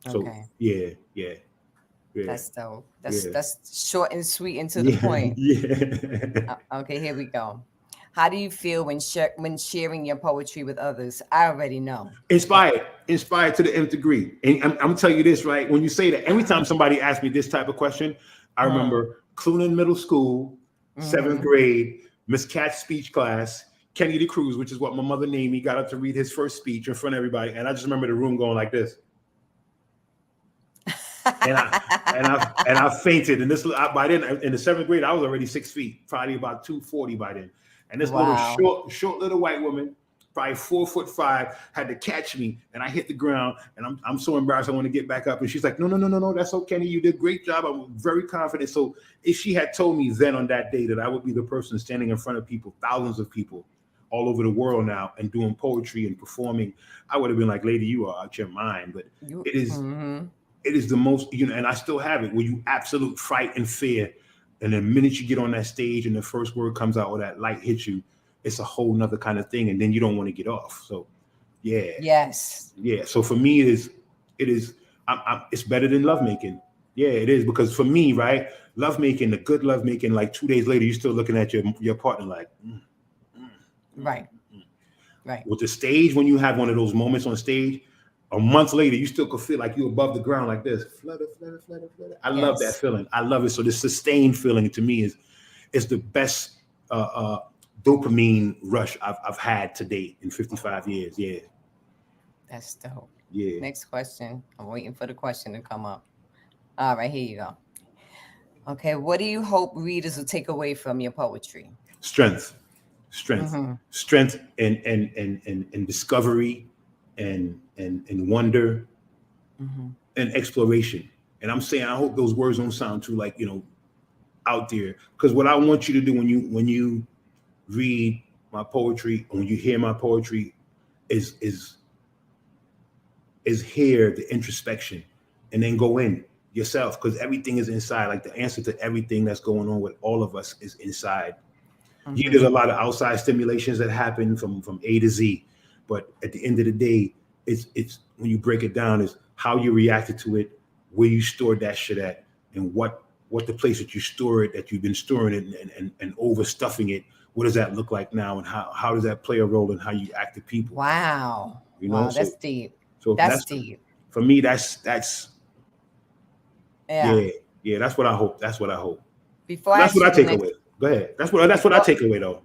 So Okay. yeah. That's dope. Yeah. That's short and sweet and to the point. Yeah. Okay, here we go. How do you feel when sharing your poetry with others? I already know. Inspired to the nth degree. And I'm gonna tell you this, right? When you say that, every time somebody asks me this type of question, I remember Clunan Middle School, 7th grade, Miss Cat's speech class, Kenny the Cruz, which is what my mother named me, got up to read his first speech in front of everybody, and I just remember the room going like this. and I fainted. And by then in the 7th grade, I was already 6 feet, probably about 240 by then. And this little short little white woman, probably 4'5", had to catch me, and I hit the ground. And I'm so embarrassed. I want to get back up. And she's like, no, that's okay, Kenny. You did a great job. I'm very confident. So if she had told me then on that day that I would be the person standing in front of people, thousands of people all over the world now, and doing poetry and performing, I would have been like, lady, you are out your mind. But it is the most, and I still have it, where you absolute fright and fear. And the minute you get on that stage and the first word comes out or that light hits you, it's a whole nother kind of thing. And then you don't want to get off. So yeah. Yes. Yeah. So for me, it's better than lovemaking. Yeah, it is. Because for me, right, lovemaking, the good lovemaking, like 2 days later, you're still looking at your partner like, Right. With the stage, when you have one of those moments on stage, a month later, you still could feel like you're above the ground like this. Flutter. I love that feeling. I love it. So the sustained feeling to me is the best dopamine rush I've had to date in 55 years. Yeah. That's dope. Yeah. Next question. I'm waiting for the question to come up. All right, here you go. Okay, what do you hope readers will take away from your poetry? Strength and discovery and wonder and exploration. And I'm saying, I hope those words don't sound too like, out there, because what I want you to do when you read my poetry, or when you hear my poetry, is hear the introspection and then go in yourself, because everything is inside. Like the answer to everything that's going on with all of us is inside. Yeah, there's a lot of outside stimulations that happen from A to Z, but at the end of the day, it's when you break it down, is how you reacted to it, where you stored that shit at, and what the place that you store it, that you've been storing it and overstuffing it, what does that look like now, and how does that play a role in how you act to people? Wow. Wow, that's deep. So that's deep. For me, that's yeah. That's what I hope. That's what I take away. Go ahead. That's what I take away though.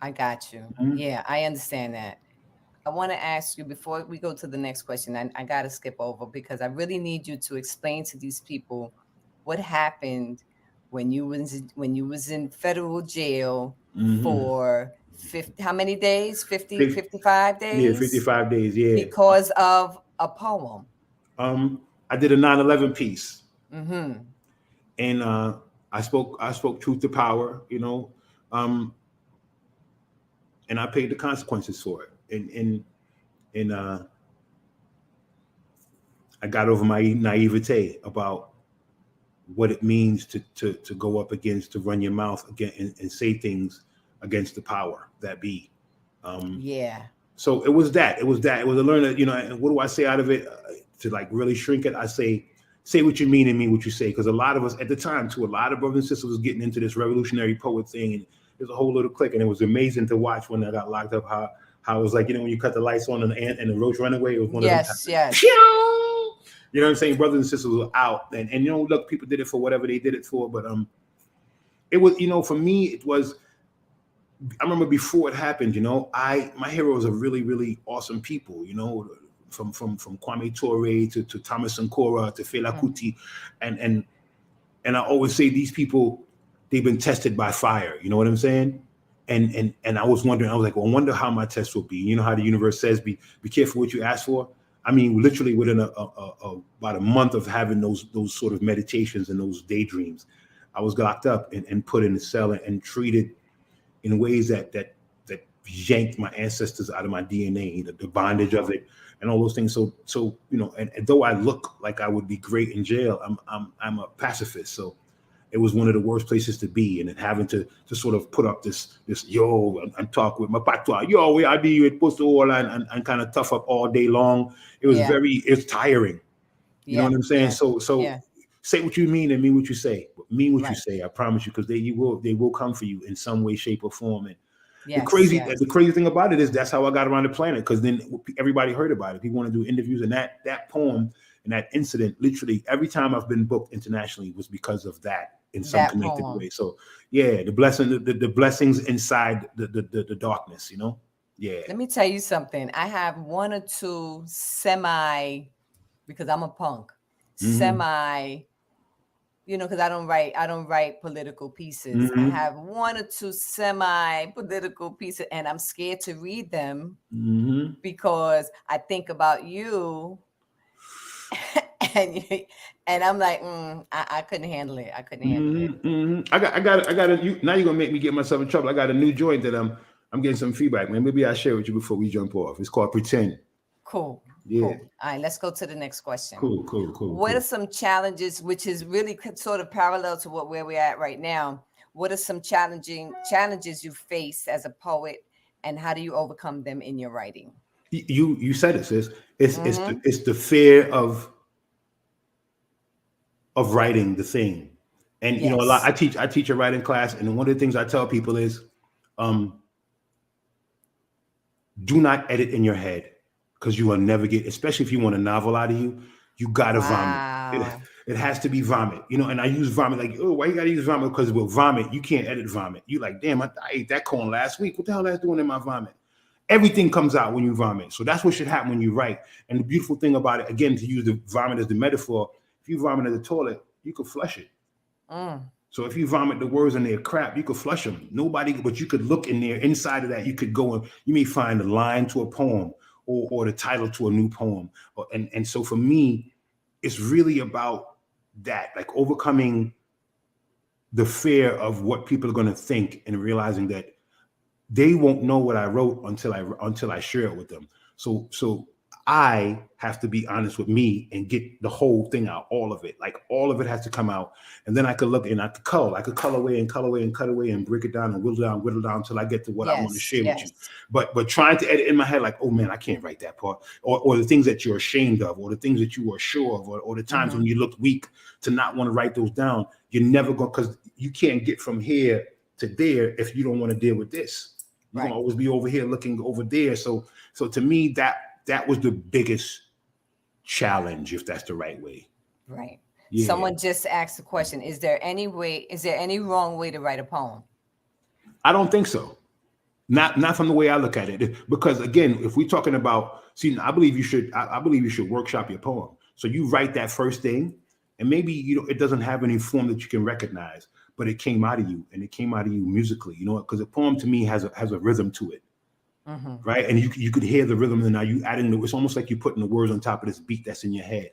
I got you. Yeah, I understand that. I want to ask you, before we go to the next question, I got to skip over, because I really need you to explain to these people what happened when you was in federal jail for 50, how many days? 55 days? Yeah, 55 days, yeah. Because of a poem. I did a 9/11 piece. And I spoke truth to power, and I paid the consequences for it. And I got over my naivete about what it means to go up against, to run your mouth again and say things against the power that be. So it was that. It was a learn, and what do I say out of it? To like really shrink it, I say what you mean and mean what you say. Because a lot of us at the time, too, a lot of brothers and sisters was getting into this revolutionary poet thing, and there's a whole little clique, and it was amazing to watch when I got locked up, how it was like, when you cut the lights on and the ant and the roach run away, it was one of them. Yes. You know what I'm saying? Brothers and sisters were out, and look, people did it for whatever they did it for, but it was, for me, it was. I remember before it happened, my heroes are really, really awesome people, from Kwame Ture to Thomas Sankara to Fela Kuti, and I always say these people, they've been tested by fire. You know what I'm saying? And I was wondering, I was like, well, I wonder how my test will be. You know how the universe says, be careful what you ask for. I mean, literally within about a month of having those sort of meditations and those daydreams, I was locked up and put in a cell and treated in ways that yanked my ancestors out of my DNA, the bondage of it, and all those things. So and though I look like I would be great in jail, I'm a pacifist. So it was one of the worst places to be, and then having to sort of put up this yo and talk with my patois, yo, we are you supposed to all and kind of tough up all day long. It was it's tiring. You know what I'm saying? So say what you mean and mean what you say. But mean what you say. I promise you, because they will come for you in some way, shape, or form. And the crazy thing about it is that's how I got around the planet, because then everybody heard about it. People want to do interviews, and that poem and that incident, literally every time I've been booked internationally was because of that in some connected way. So yeah, the blessings inside the darkness, Yeah. Let me tell you something. I have one or two because I'm a punk, semi, because I don't write political pieces. I have one or two semi political pieces, and I'm scared to read them because I think about you. And I'm like, I couldn't handle it. I couldn't handle it. I got now you're gonna make me get myself in trouble. I got a new joint that I'm getting some feedback, man. Maybe I'll share with you before we jump off. It's called Pretend. Cool. Yeah. Cool. All right, let's go to the next question. Cool. What are some challenges, which is really sort of parallel to where we're at right now? What are some challenges you face as a poet, and how do you overcome them in your writing? You said it, sis. It's the fear of writing the thing. And a lot I teach a writing class, and one of the things I tell people is do not edit in your head, because you will never get, especially if you want a novel out of you gotta vomit. It has to be vomit, and I use vomit like, oh, why you gotta use vomit? Because with vomit, you can't edit vomit. You like, damn, I ate that corn last week. What the hell that's doing in my vomit? Everything comes out when you vomit. So that's what should happen when you write. And the beautiful thing about it, again, to use the vomit as the metaphor, if you vomit in the toilet, you could flush it. So if you vomit the words in there crap, you could flush them. But you could look in there, inside of that, you could go and you may find a line to a poem or the title to a new poem. And so for me, it's really about that, like overcoming the fear of what people are going to think and realizing that they won't know what I wrote until I share it with them. So I have to be honest with me and get the whole thing out, all of it. Like all of it has to come out. And then I could look and I could color. I could color away and cut away and break it down and whittle down until I get to what I want to share with you. But trying to edit in my head like, oh man, I can't write that part. Or the things that you're ashamed of, or the things that you are sure of, or the times when you look weak to not want to write those down. You're never going, because you can't get from here to there if you don't want to deal with this. You're gonna always be over here looking over there. So to me, that was the biggest challenge, if that's the right way. Right. Yeah. Someone just asked the question, is there any wrong way to write a poem? I don't think so. Not from the way I look at it. Because again, if we're talking about, I believe you should workshop your poem. So you write that first thing, and maybe it doesn't have any form that you can recognize, but it came out of you, and it came out of you musically, because a poem to me has a rhythm to it. Right. And you could hear the rhythm, and now you adding it's almost like you're putting the words on top of this beat that's in your head.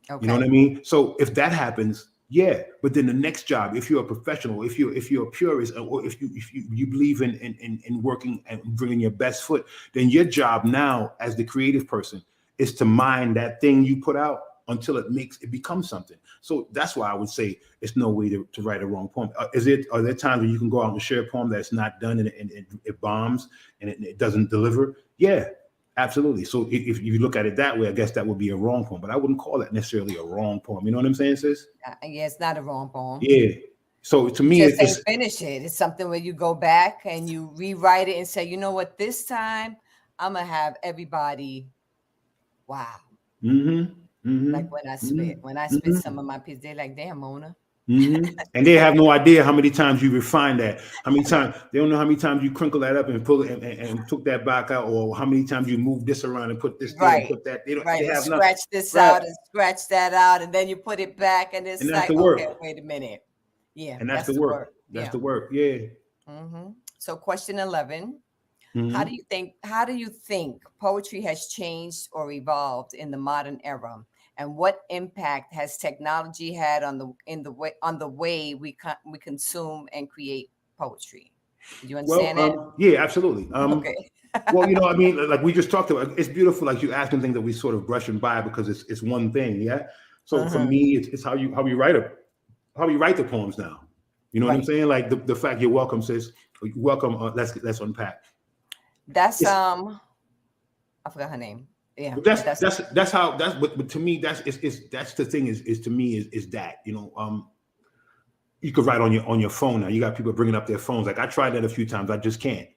Okay. You know what I mean? So if that happens, yeah. But then the next job, if you're a professional, if you're a purist, or if you believe in working and bringing your best foot, then your job now as the creative person is to mine that thing you put out until it becomes something. So that's why I would say it's no way to write a wrong poem. Are there times when you can go out and share a poem that's not done and it bombs and it doesn't deliver? Yeah, absolutely. So if you look at it that way, I guess that would be a wrong poem, but I wouldn't call that necessarily a wrong poem. You know what I'm saying, sis? Yeah, it's not a wrong poem. Yeah. So to me, it's finish it. It's something where you go back and you rewrite it and say, you know what, this time I'm gonna have everybody. Wow. Like when I spit some of my pieces, they're like, damn, Mona. And they have no idea how many times you refine that. How many times they don't know how many times you crinkle that up and pull it and took that back out, or how many times you move this around and put this there and put that. They don't. They have scratch this out and scratch that out, and then you put it back, and it's like, okay, wait a minute. Yeah, and that's the work. That's the work. Yeah. So question 11, how Mhm. do you think poetry has changed or evolved in the modern era? And what impact has technology had on the way we consume and create poetry? Do you Well, understand that? yeah, absolutely. Okay. Well, I mean, like we just talked about, it's beautiful. Like you asking things that we sort of brushing by because it's one thing, yeah. So for Uh-huh. me, it's how you write the poems now. You know what I'm Right. saying? Like the fact you're welcome, sis. Welcome. Let's unpack. That's It's I forgot her name. Yeah, but that's that's how that's but to me that's the thing is to me is that you could write on your phone now. You got people bringing up their phones. Like I tried that a few times. I just can't.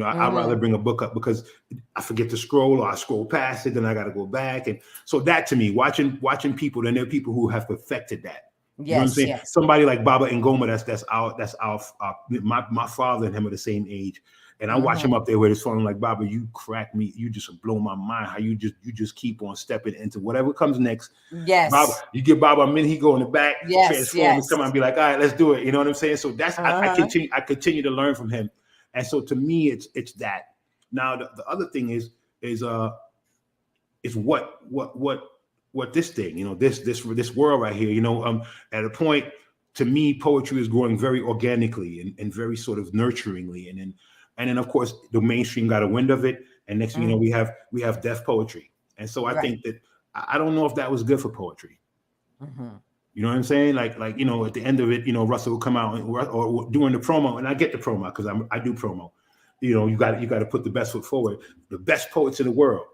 I'd rather hmm bring a book up because I forget to scroll or I scroll past it, then I got to go back. And so that to me, watching people, then there are people who have perfected that. You know what I'm yes, saying? yes. Somebody like Baba Ngoma, that's our my father and him are the same age. And I watch him hmm up there with his phone. I'm like, Baba, you crack me. You just blow my mind. How you just keep on stepping into whatever comes next. Baba, Yes. you give Baba a minute, he go in the back, Yes, transform and yes. come out and be like, all right, let's do it. You know what I'm saying? So that's Uh-huh. I continue to learn from him. And so to me, it's that. Now the other thing is what this thing, this world right here, at a point to me, poetry is growing very organically and very sort of nurturingly. And then of course the mainstream got a wind of it. And next thing you know, hmm we have deaf poetry. And so I Right. think that I don't know if that was good for poetry. hmm You know what I'm saying? Like at the end of it, Russell will come out or during the promo, and I get the promo because I do promo. You got to put the best foot forward. The best poets in the world.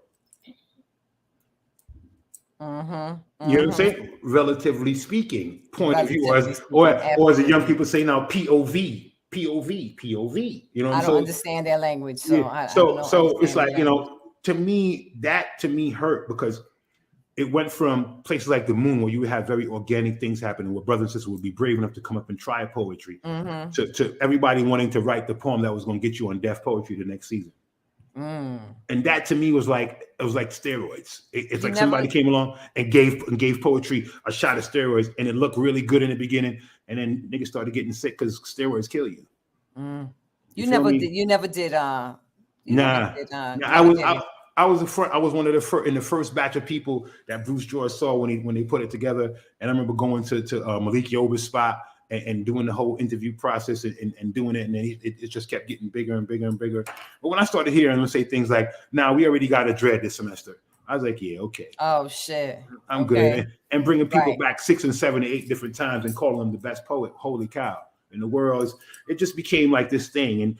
hmm You know what I'm hmm saying? Relatively speaking, point of view, or as Relatively speaking, the young absolutely. people say now, POV, POV, POV. You know what I'm I don't saying? understand their language, Yeah. so I don't know So it's understand their like language. to me hurt because it went from places like the moon where you would have very organic things happening where brothers and sisters would be brave enough to come up and try poetry hmm to everybody wanting to write the poem that was going to get you on Deaf Poetry the next season. Mm. And that to me was like it was like steroids. It's You like never, somebody came along and gave poetry a shot of steroids, and it looked really good in the beginning, and then niggas started getting sick because steroids kill you. mm. You feel me? You never did, Nah, nah. never did it. I was the front. I was one of the first in the first batch of people that Bruce George saw when they put it together. And I remember going to Malik Yoba's spot and doing the whole interview process and doing it, and then it just kept getting bigger and bigger and bigger. But when I started hearing him say things like, "Now we already got a dread this semester," I was like, "Yeah, okay, Oh shit. I'm good." Okay. And bringing people Right. back 6 and 7 and 8 different times and calling them the best poet. Holy cow! In the world, it just became like this thing, and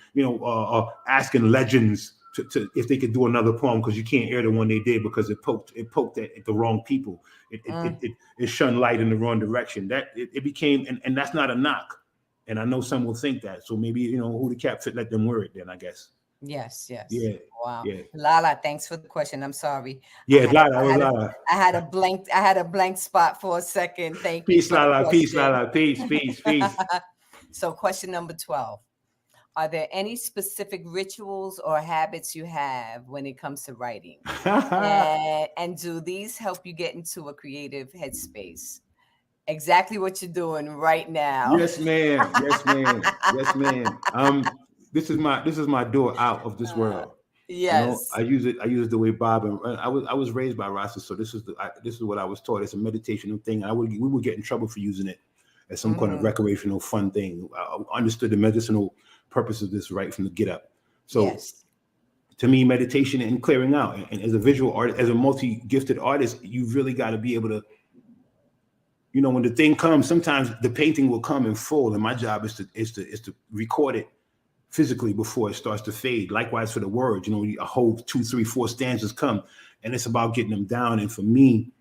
asking legends to if they could do another poem because you can't air the one they did because it poked at the wrong people. Mm. It shunned light in the wrong direction. That it became, and that's not a knock. And I know some will think that. So maybe who the cat fit, let them wear it. Then I guess. Yes, yes. Yeah, Wow. yeah, Lala, thanks for the question. I'm sorry. yeah. Lala, it was I had a Lala. I had a blank spot for a second. Thank you Peace, for the Lala. Peace, question. Lala. Peace, peace, peace. So question number 12. Are there any specific rituals or habits you have when it comes to writing? And do these help you get into a creative headspace? Exactly what you're doing right now. Yes, ma'am. Yes, ma'am. Yes, ma'am. This is my door out of this Uh, world. I yes. use it. I use it the way Bob and I was raised by Rasta, so this is what I was taught. It's a meditational thing. We would get in trouble for using it as some kind of hmm recreational fun thing. I understood the medicinal purpose of this right from the get up. So Yes. to me, meditation and clearing out, and as a visual artist, as a multi-gifted artist, you really got to be able to when the thing comes, sometimes the painting will come in full, and my job is to record it physically before it starts to fade. Likewise for the words, a whole 2, 3, 4 stanzas come, and it's about getting them down. And for me,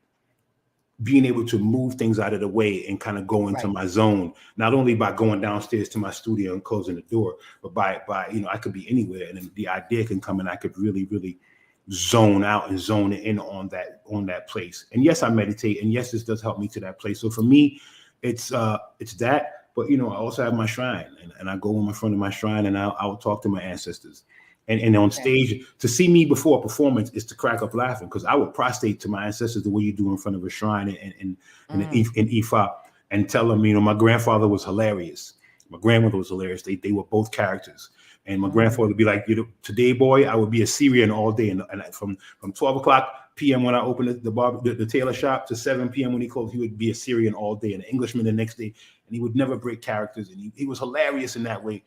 being able to move things out of the way and kind of go into Right. my zone, not only by going downstairs to my studio and closing the door, but by I could be anywhere, and then the idea can come, and I could really, really zone out and zone in on that place. And yes, I meditate, and yes, this does help me to that place. So for me, it's that. But I also have my shrine, and I go in front of my shrine, and I'll talk to my ancestors. And on Okay. stage, to see me before a performance is to crack up laughing because I would prostrate to my ancestors the way you do in front of a shrine Mm. in Ifa and tell them, my grandfather was hilarious. My grandmother was hilarious. They were both characters. And my grandfather would be like, today, boy, I would be a Syrian all day. And from 12 o'clock p.m. when I opened the tailor shop to 7 p.m. when he closed, he would be a Syrian all day, an Englishman the next day. And he would never break characters. And he was hilarious in that way.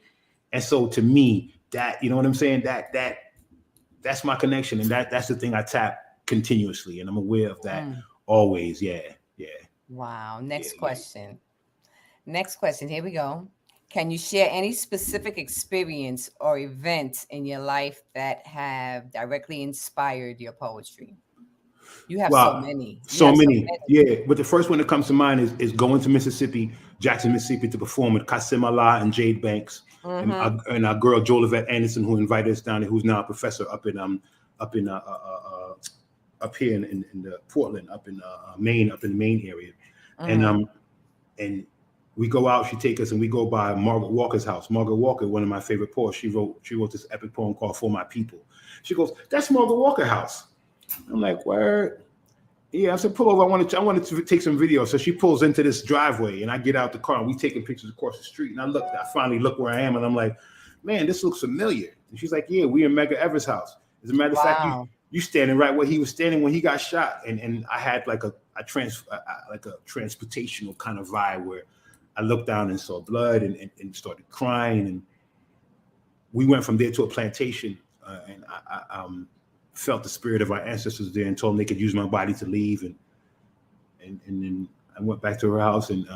And so to me, that, you know what I'm saying? That's my connection. And that's the thing I tap continuously. And I'm aware of that always. Yeah. Yeah. Wow. Next question. Next question. Here we go. Can you share any specific experience or events in your life that have directly inspired your poetry? You have so many. So many. Yeah. But the first one that comes to mind is going to Mississippi, Jackson, Mississippi, to perform with Qasim Allah and Jade Banks and our girl Jolivette Anderson, who invited us down there, who's now a professor up here in the Portland, up in Maine, up in the Maine area. And we go out, she take us, and we go by Margaret Walker's house. Margaret Walker, one of my favorite poets, she wrote this epic poem called For My People. She goes, that's Margaret Walker's house. I'm like, where? Yeah, I said, pull over. I wanted to take some video. So she pulls into this driveway, and I get out the car, and we taking pictures across the street. And I finally look where I am, and I'm like, man, this looks familiar. And she's like, yeah, we in Medgar Evers' house. As a matter of fact, you standing right where he was standing when he got shot. And I had like a transportational kind of vibe where I looked down and saw blood and started crying. And we went from there to a plantation, and I felt the spirit of our ancestors there and told them they could use my body to leave. And then I went back to her house, and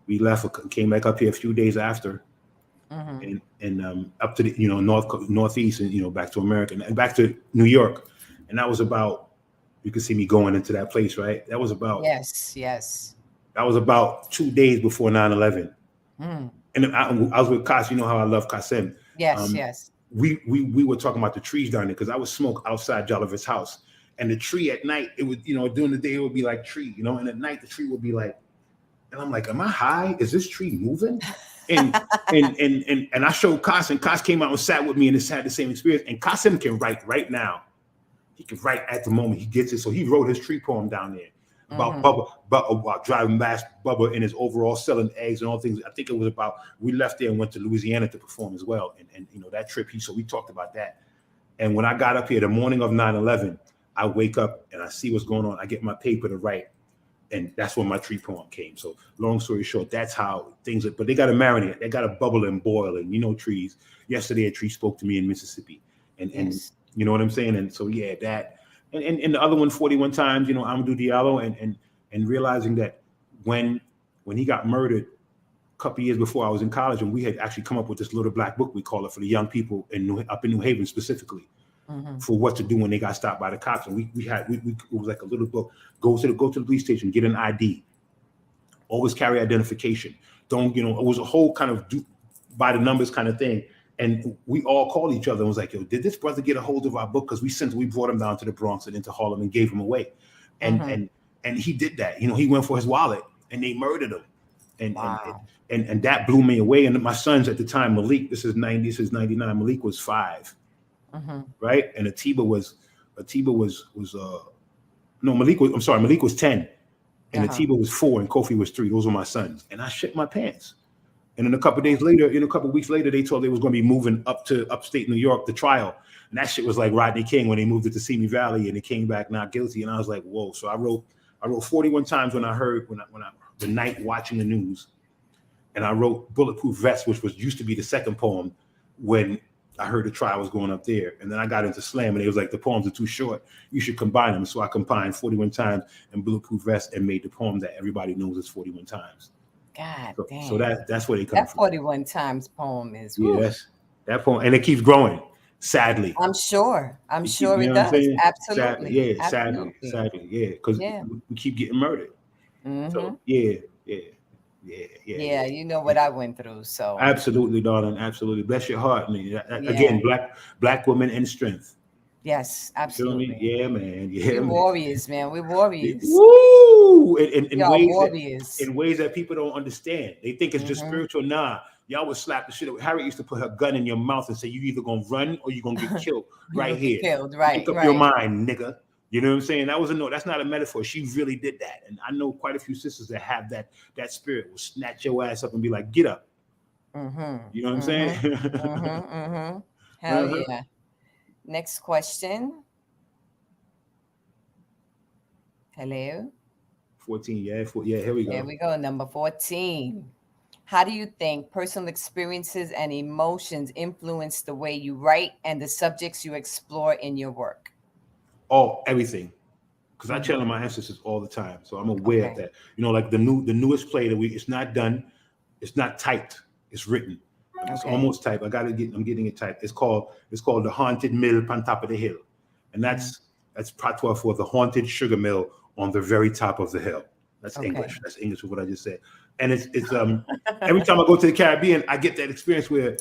we left, came back up here a few days after, and up to the northeast, and back to America and back to New York. And that was about, you can see me going into that place, right? That was about yes. That was about 2 days before 9/11. And I was with Kas. You know how I love Qasim. Yes. We were talking about the trees down there because I would smoke outside Jolliver's house, and the tree at night, it would, during the day it would be like tree, and at night the tree would be like, and I'm like, am I high? Is this tree moving? And I showed Kas, and Kas came out and sat with me and had the same experience. And Qasim can write right now. He can write at the moment he gets it. So he wrote his tree poem down there about Bubba, about driving past Bubba in his overall selling eggs and all things. I think it was about, we left there and went to Louisiana to perform as well. And that trip, so we talked about that. And when I got up here the morning of 9/11, I wake up and I see what's going on. I get my paper to write. And that's when my tree poem came. So long story short, that's how things are, but they got to marinate. They got to bubble and boil. And trees. Yesterday, a tree spoke to me in Mississippi. And you know what I'm saying? And so, yeah, that. And the other one, 41 times, Amadou Diallo, and realizing that when he got murdered a couple years before I was in college, and we had actually come up with this little black book, we call it, for the young people up in New Haven specifically, for what to do when they got stopped by the cops. And it was like a little book. Go to the police station, get an ID, always carry identification. Don't, it was a whole kind of by the numbers kind of thing. And we all called each other and was like, yo, did this brother get a hold of our book? Because we brought him down to the Bronx and into Harlem and gave him away. And he did that. He went for his wallet and they murdered him. And that blew me away. And my sons at the time, Malik, this is 99, Malik was 5. Right? And Malik was 10. And Atiba was 4 and Kofi was 3. Those were my sons. And I shit my pants. And then a couple weeks later, they told they was going to be moving up to upstate New York, the trial. And that shit was like Rodney King when they moved it to Simi Valley and it came back not guilty. And I was like, whoa. So I wrote 41 times when I the night watching the news. And I wrote Bulletproof Vest, which used to be the second poem when I heard the trial was going up there. And then I got into slam and it was like, the poems are too short. You should combine them. So I combined 41 times and Bulletproof Vest and made the poem that everybody knows is 41 times. God damn. So that's where they come from. That 41 times poem is. Yeah, that poem. And it keeps growing, sadly. I'm sure it does. Absolutely. Sadly. Yeah, because we keep getting murdered. So, yeah. You know what I went through, so. Absolutely, darling. Absolutely. Bless your heart, man. Again, black women in strength. Yes, absolutely. Yeah, man. Yeah, we're warriors, man. We're warriors. Woo! In ways that people don't understand. They think it's just spiritual. Nah, y'all would slap the shit out. Harriet used to put her gun in your mouth and say, you either gonna run or you're gonna get killed right here. Pick up your mind, nigga. You know what I'm saying? That's not a metaphor. She really did that. And I know quite a few sisters that have that spirit will snatch your ass up and be like, get up. Mm-hmm. You know what I'm saying? Mm-hmm. Mm-hmm. Mm-hmm. Hell Uh-huh. yeah. Next question. Hello. 14, yeah, yeah, here we There go. we go. Number 14. How do you think personal experiences and emotions influence the way you write and the subjects you explore in your work? Oh, everything. Because I Mm-hmm. channel my ancestors all the time. So I'm aware of Okay. that. Like the newest play that it's not done, it's not typed, it's written. It's Okay. almost typed. I'm getting it typed. It's called The Haunted Mill on Top of the Hill. And Mm-hmm. that's patois for the haunted sugar mill on the very top of the hill. That's Okay. English. That's English for what I just said. And it's every time I go to the Caribbean, I get that experience where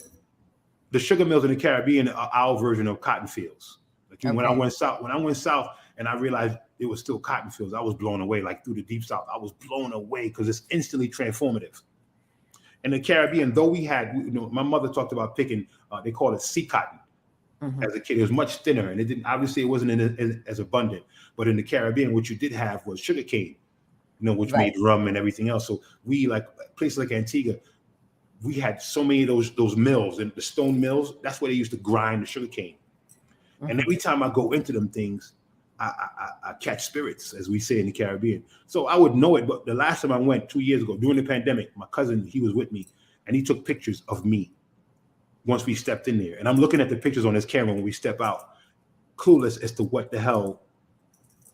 the sugar mills in the Caribbean are our version of cotton fields. Like Okay. when I went south and I realized it was still cotton fields, I was blown away. Like through the deep south, I was blown away because it's instantly transformative. In the Caribbean, though we had, my mother talked about picking, they call it sea cotton. Mm-hmm. As a kid, it was much thinner, and it didn't obviously it wasn't as abundant. But in the Caribbean, what you did have was sugar cane, which Right. made rum and everything else. So we like places like Antigua, we had so many of those mills and the stone mills. That's where they used to grind the sugar cane. And Mm-hmm. every time I go into them things, I catch spirits, as we say in the Caribbean. So I would know it. But the last time I went 2 years ago during the pandemic, my cousin, he was with me and he took pictures of me once we stepped in there. And I'm looking at the pictures on his camera when we step out, clueless as to what the hell.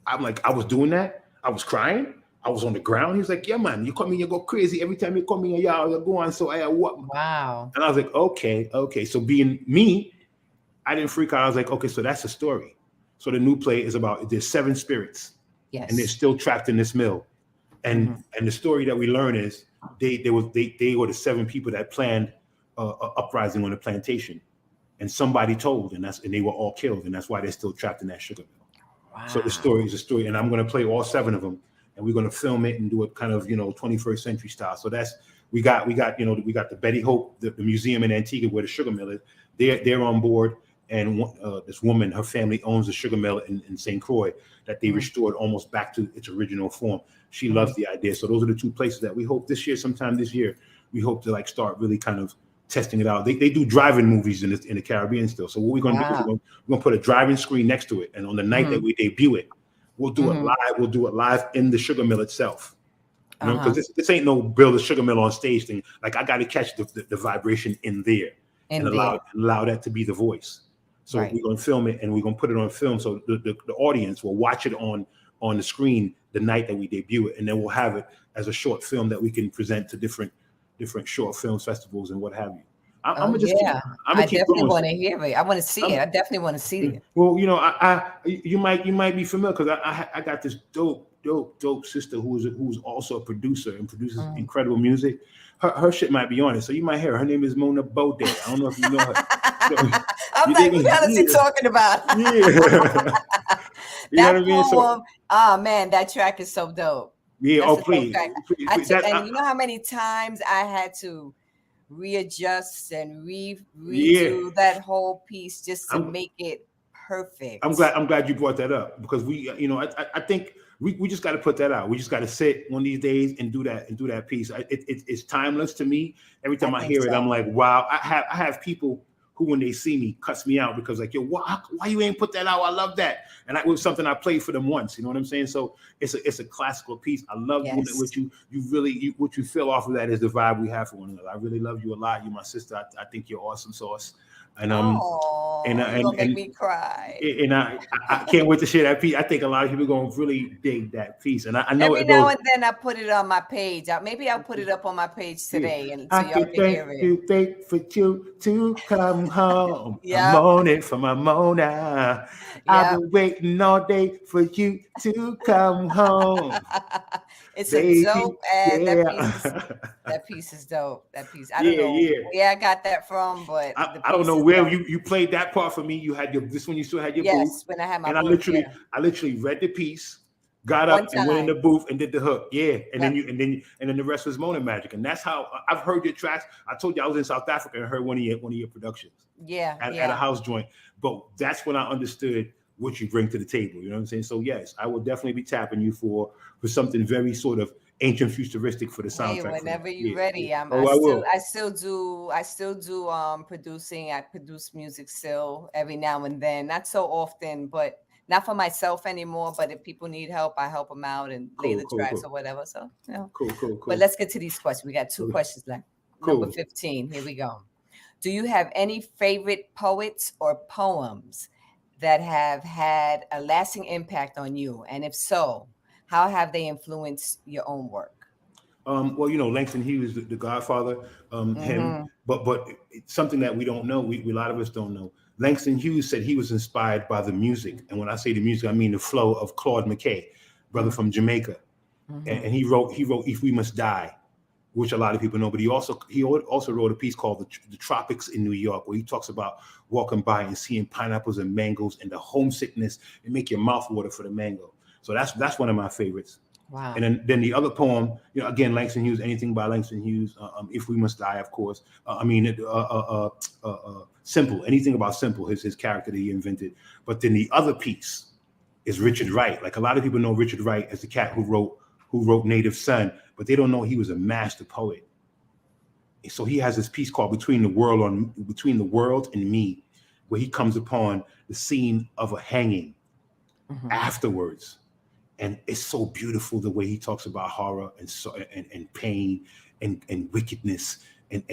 I'm like, I was doing that. I was crying. I was on the ground. He was like, yeah, man, you come in, you go crazy. Every time you come in, yeah, you go on. So I what? Wow. And I was like, okay, okay. So being me, I didn't freak out. I was like, okay, so that's a story. So the new play is about there's 7 spirits and they're Yes. still trapped in this mill. Mm-hmm. And the story that we learn is they were the 7 people that planned a uprising on the plantation. And somebody told, and they were all killed, and that's why they're still trapped in that sugar mill. So the Wow. story is a story, and I'm going to play all 7 of them, and we're going to film it and do it kind of 21st century style. So that's we got we got the Betty Hope, the museum in Antigua where the sugar mill is. They're on board, and this woman, her family owns the sugar mill in St. Croix that they Mm-hmm. restored almost back to its original form. She Mm-hmm. loves the idea. So those are the 2 places that we hope sometime this year, we hope to like start really kind of testing it out. They do driving movies in the Caribbean still. So what we're going to do is Wow. we're going to put a driving screen next to it, and on the night Mm-hmm. that we debut it, we'll do it Mm-hmm. live. We'll do it live in the sugar mill itself. Uh-huh. Because this ain't no build a sugar mill on stage thing. Like I got to catch the vibration in there and In there. allow that to be the voice. So Right. we're going to film it and we're going to put it on film. So the audience will watch it on the screen the night that we debut it, and then we'll have it as a short film that we can present to different short film festivals and what have you. I'm Oh gonna just keep. yeah. I'm I gonna keep definitely going. want to hear it. I want to see it. I'm, I definitely want to see it. well, you might be familiar because I got this dope sister who's also a producer and produces Mm. incredible music. Her shit might be on it, so you might hear her. Her name is Mona Bode. I don't know if you know her. So, I'm you like, dig what me? the hell is he Yeah, talking about? yeah. You know That what I mean? So poem. Oh man, that track is so dope. yeah. That's Oh a dope please, track. please that And you know how many times I had to readjust and yeah. redo that whole piece just to I'm make it I'm perfect. glad I'm glad you brought that up because I think we just got to put that out. We just got to sit one of these days and do that piece. It's timeless to me. Every I time I think hear it, I'm so. like, wow. I have people who when they see me cuts me out because like, yo, why you ain't put that out? I love that, and that was something I played for them once. You know what I'm saying? So it's a classical piece. I love doing it Yes. with you. What you feel off of that is the vibe we have for one another. I really love you a lot. You're my sister. I think you're awesome sauce, and and Oh, you're and gonna make and me cry. and I can't wait to share that piece. I think a lot of people are going to really dig that piece, and I know Every it now goes. and then I put it on my page. Maybe I'll put it up on my page Yeah. today, and so I y'all can can hear it. wait for you to come home. I'm Yep. on it for my Mona. I've Yep. been waiting all day for you to come home, It's a baby. dope ad. Yeah, That piece is dope. That piece. I don't yeah, know yeah. where I got that from, but the I don't piece know is where dope. you played that part for me. You had this one. You still had your booth, Yes, when I had my and I booth, literally yeah. I literally read the piece, got One up and went in the time. booth and did the hook. Yeah, and then Yep. the rest was Mona Magic, and that's how I've heard your tracks. I told you I was in South Africa and heard one of your productions Yeah, at a yeah. house joint, but that's when I understood what you bring to the table. You know what I'm saying? So yes, I will definitely be tapping you for something very sort of ancient futuristic for the Hey, soundtrack for that. whenever you're Yeah, yeah. ready, Oh, I will. I still do producing. I produce music still every now and then, not so often, but not for myself anymore. But if people need help, I help them out and lay Cool, the cool, tracks cool, or whatever. So, cool, cool, but cool, let's get to these questions. We got two cool. questions left. Number Cool. 15. Here we go. Do you have any favorite poets or poems that have had a lasting impact on you? And if so, how have they influenced your own work? Well, you know, Langston Hughes, the Godfather, him, Mm-hmm. but it's something that we don't know. A lot of us don't know. Langston Hughes said he was inspired by the music, and when I say the music, I mean the flow of Claude McKay, brother from Jamaica, and Mm-hmm. he wrote "If We Must Die," which a lot of people know. But he also wrote a piece called the Tropics in New York, where he talks about walking by and seeing pineapples and mangoes and the homesickness and make your mouth water for the mango. So that's one of my favorites. Wow. And then the other poem, you know, again, Langston Hughes, anything by Langston Hughes, If We Must Die, of course. Simple, anything about Simple, his character that he invented. But then the other piece is Richard Wright. Like a lot of people know Richard Wright as the cat who wrote Native Son, but they don't know he was a master poet. So he has this piece called Between the World and Me, where he comes upon the scene of a hanging Mm-hmm. afterwards. And it's so beautiful the way he talks about horror and pain and wickedness and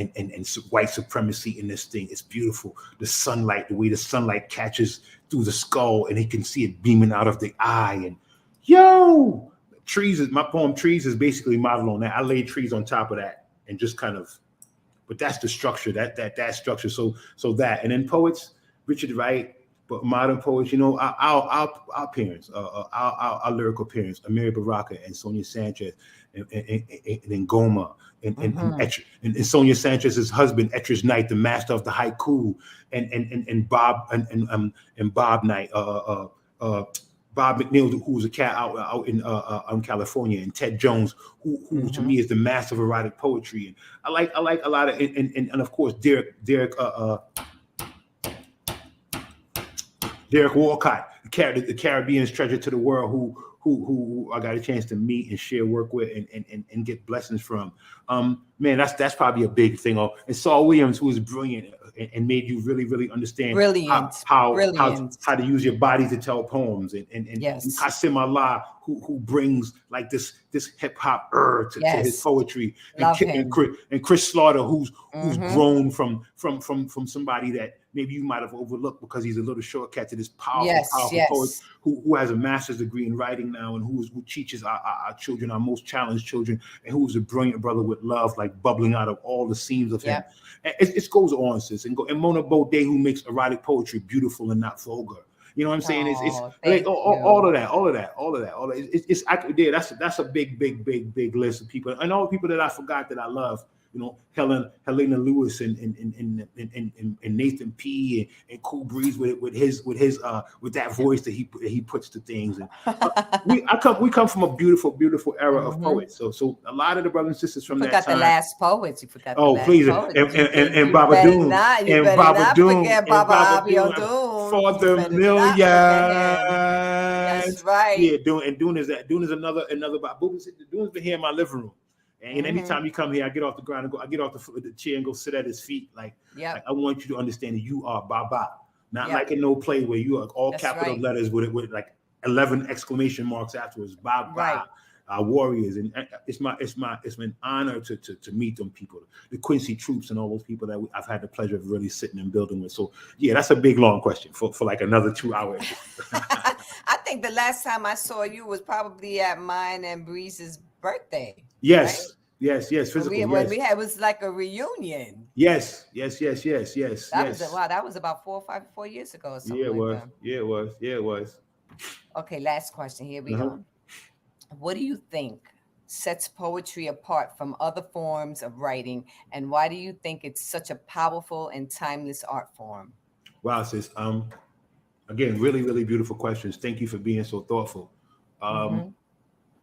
white supremacy in this thing. It's beautiful. The sunlight, the way the sunlight catches through the skull and he can see it beaming out of the eye. And yo, my poem Trees is basically modeled on that. I laid trees on top of that and just kind of, but that's the structure, that structure. So that, and then poets, Richard Wright. But modern poets, you know, our parents, our lyrical parents, Amiri Baraka and Sonia Sanchez, and Goma, Mm-hmm. and Sonia Sanchez's husband, Etrich Knight, the master of the haiku, and Bob Knight, Bob McNeil, who was a cat out in California, and Ted Jones, who to Mm-hmm. me is the master of erotic poetry. And I like a lot of, and of course Derek Walcott, the Caribbean's treasure to the world, who I got a chance to meet and share work with and get blessings from. Man, that's probably a big thing. Oh, and Saul Williams, who was brilliant and made you really, really understand Brilliant. Brilliant. how to use your body to tell poems, and Yes. Qasim Allah, who brings like this hip hop to his Yes. poetry, Love him. and Chris Slaughter, who's Mm-hmm. grown from somebody that maybe you might have overlooked because he's a little shortcut to this powerful, Yes. powerful poet Yes. who has a master's degree in writing now, and who teaches our children, our most challenged children, and who's a brilliant brother with love like bubbling out of all the seams of him. Yep. And it goes on, sis, and Mona Baudet, who makes erotic poetry beautiful and not vulgar. You know what I'm saying? It's Oh, like thank all you. of that. That's a big list of people, and all the people that I forgot that I love. You know, Helena Lewis and Nathan P and Cool Breeze with that voice that he puts to things. And we come from a beautiful era of Mm-hmm. poets. So a lot of the brothers and sisters from that Forgot the time. last poets. You forgot the Oh, last please, poet. and You Baba better Doom not. You and better Baba not Doom forget and Baba Baba Abio Doom Doom. for You the better not forget him. That's millions. right. Yeah, Dune is another Baba. Dune's been here in my living room. And Mm-hmm. anytime you come here, I get off the ground and I get off the chair and go sit at his feet. Like Yep. I want you to understand that you are Baba, not Yep. like in no play where you are all That's capital right. letters with like 11 exclamation marks afterwards. Baba. Right. Our warriors, and it's an honor to meet them people, the Quincy troops and all those people that I've had the pleasure of really sitting and building with. So yeah, that's a big long question for like another 2 hours. I think the last time I saw you was probably at mine and Breeze's birthday, right? Yes, physical, When yes, we had, it was like a reunion. yes. That was about 4 years ago or Yeah, something it like was. that. Yeah, it was. Okay, last question. Here we Uh-huh. go. What do you think sets poetry apart from other forms of writing, and why do you think it's such a powerful and timeless art form? Wow, sis. Again, really, really beautiful questions. Thank you for being so thoughtful. Um, Mm-hmm.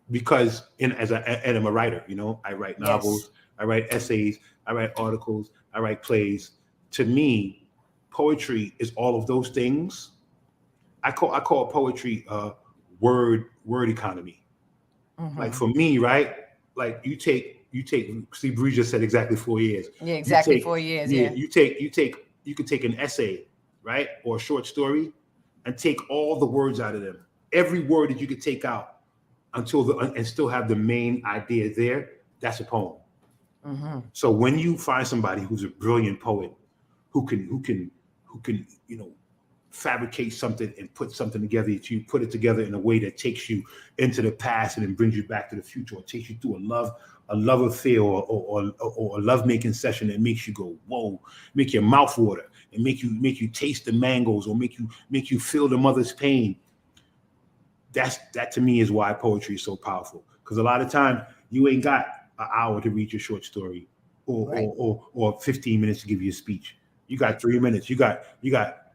because and I'm a writer, you know, I write Yes. novels, I write essays, I write articles, I write plays. To me, poetry is all of those things. I call poetry word economy. Like Mm-hmm. for me, right? like you take Steve Breeze just said exactly 4 years. Yeah, exactly 4 years. Yeah. You could take an essay, right, or a short story, and take all the words out of them. Every word that you could take out and still have the main idea there. That's a poem. Mm-hmm. So when you find somebody who's a brilliant poet, who can fabricate something and put something together, you put it together in a way that takes you into the past and then brings you back to the future, or takes you through a love affair, or a love making session that makes you go whoa, make your mouth water, and make you taste the mangoes, or make you feel the mother's pain. That to me is why poetry is so powerful, because a lot of time you ain't got an hour to read your short story, or 15 minutes to give you a speech. You got 3 minutes. You got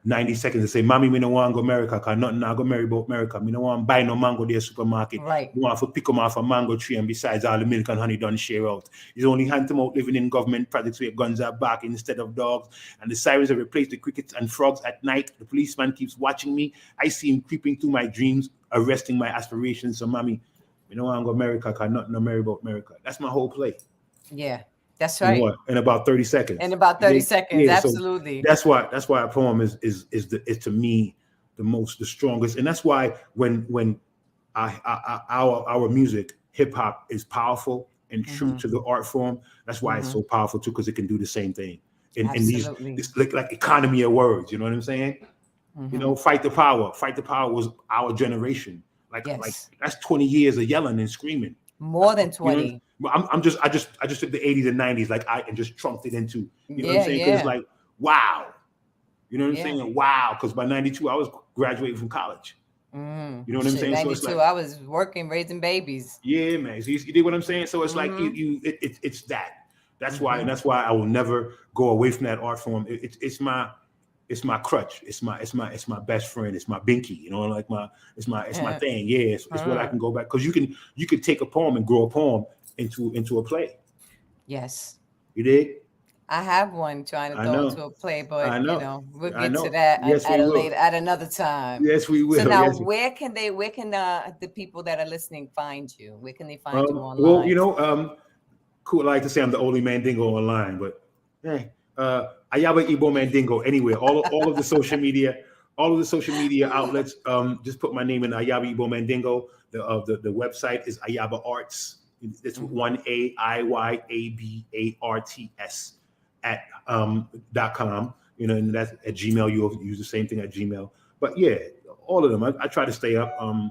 90 seconds to say, "Mommy, me no want go America, cause nothing I go marry about America. Me no want buy no mango there supermarket. Right. Me want to pick them off a mango tree, and besides all the milk and honey done share out. It's only hand them out living in government projects where guns are barking instead of dogs, and the sirens have replaced the crickets and frogs at night. The policeman keeps watching me. I see him creeping through my dreams, arresting my aspirations. So, mommy, me no want go America, cause nothing I marry about America." That's my whole play. Yeah. That's right. In about 30 seconds. In about 30 seconds, yeah, absolutely. So that's why a poem is to me the strongest, and that's why when our music, hip hop, is powerful and true to the art form. That's why it's so powerful too, because it can do the same thing in these like economy of words. You know what I'm saying? Fight the power. Fight the power was our generation. Like that's 20 years of yelling and screaming. More than 20. I just took the 80s and 90s and just trunked it into, what I'm saying? Because it's like, wow. You know what I'm saying? Wow. Because by 92, I was graduating from college. You know what I'm saying? 92, so I was working, raising babies. Yeah, man. So you did what I'm saying? So it's like it's that. That's why, and that's why I will never go away from that art form. It's my crutch. It's my best friend. It's my binky. Like it's my thing. Yeah, it's what I can go back, because you can take a poem and grow a poem into a play. Yes. You did? I have one trying to throw into a play, but we'll get to that at another time. Yes, we will. So now, where can the people that are listening find you? Where can they find you online? Well, cool. I like to say I'm the only Mandingo online, but Ayaba Igbo Mandingo anywhere. All of the social media, outlets. Just put my name in Ayaba Igbo Mandingo. The website is Ayaba Arts. It's 1AIYABARTS at .com. And that's at Gmail. You'll use the same thing at Gmail. But yeah, all of them. I try to stay up. I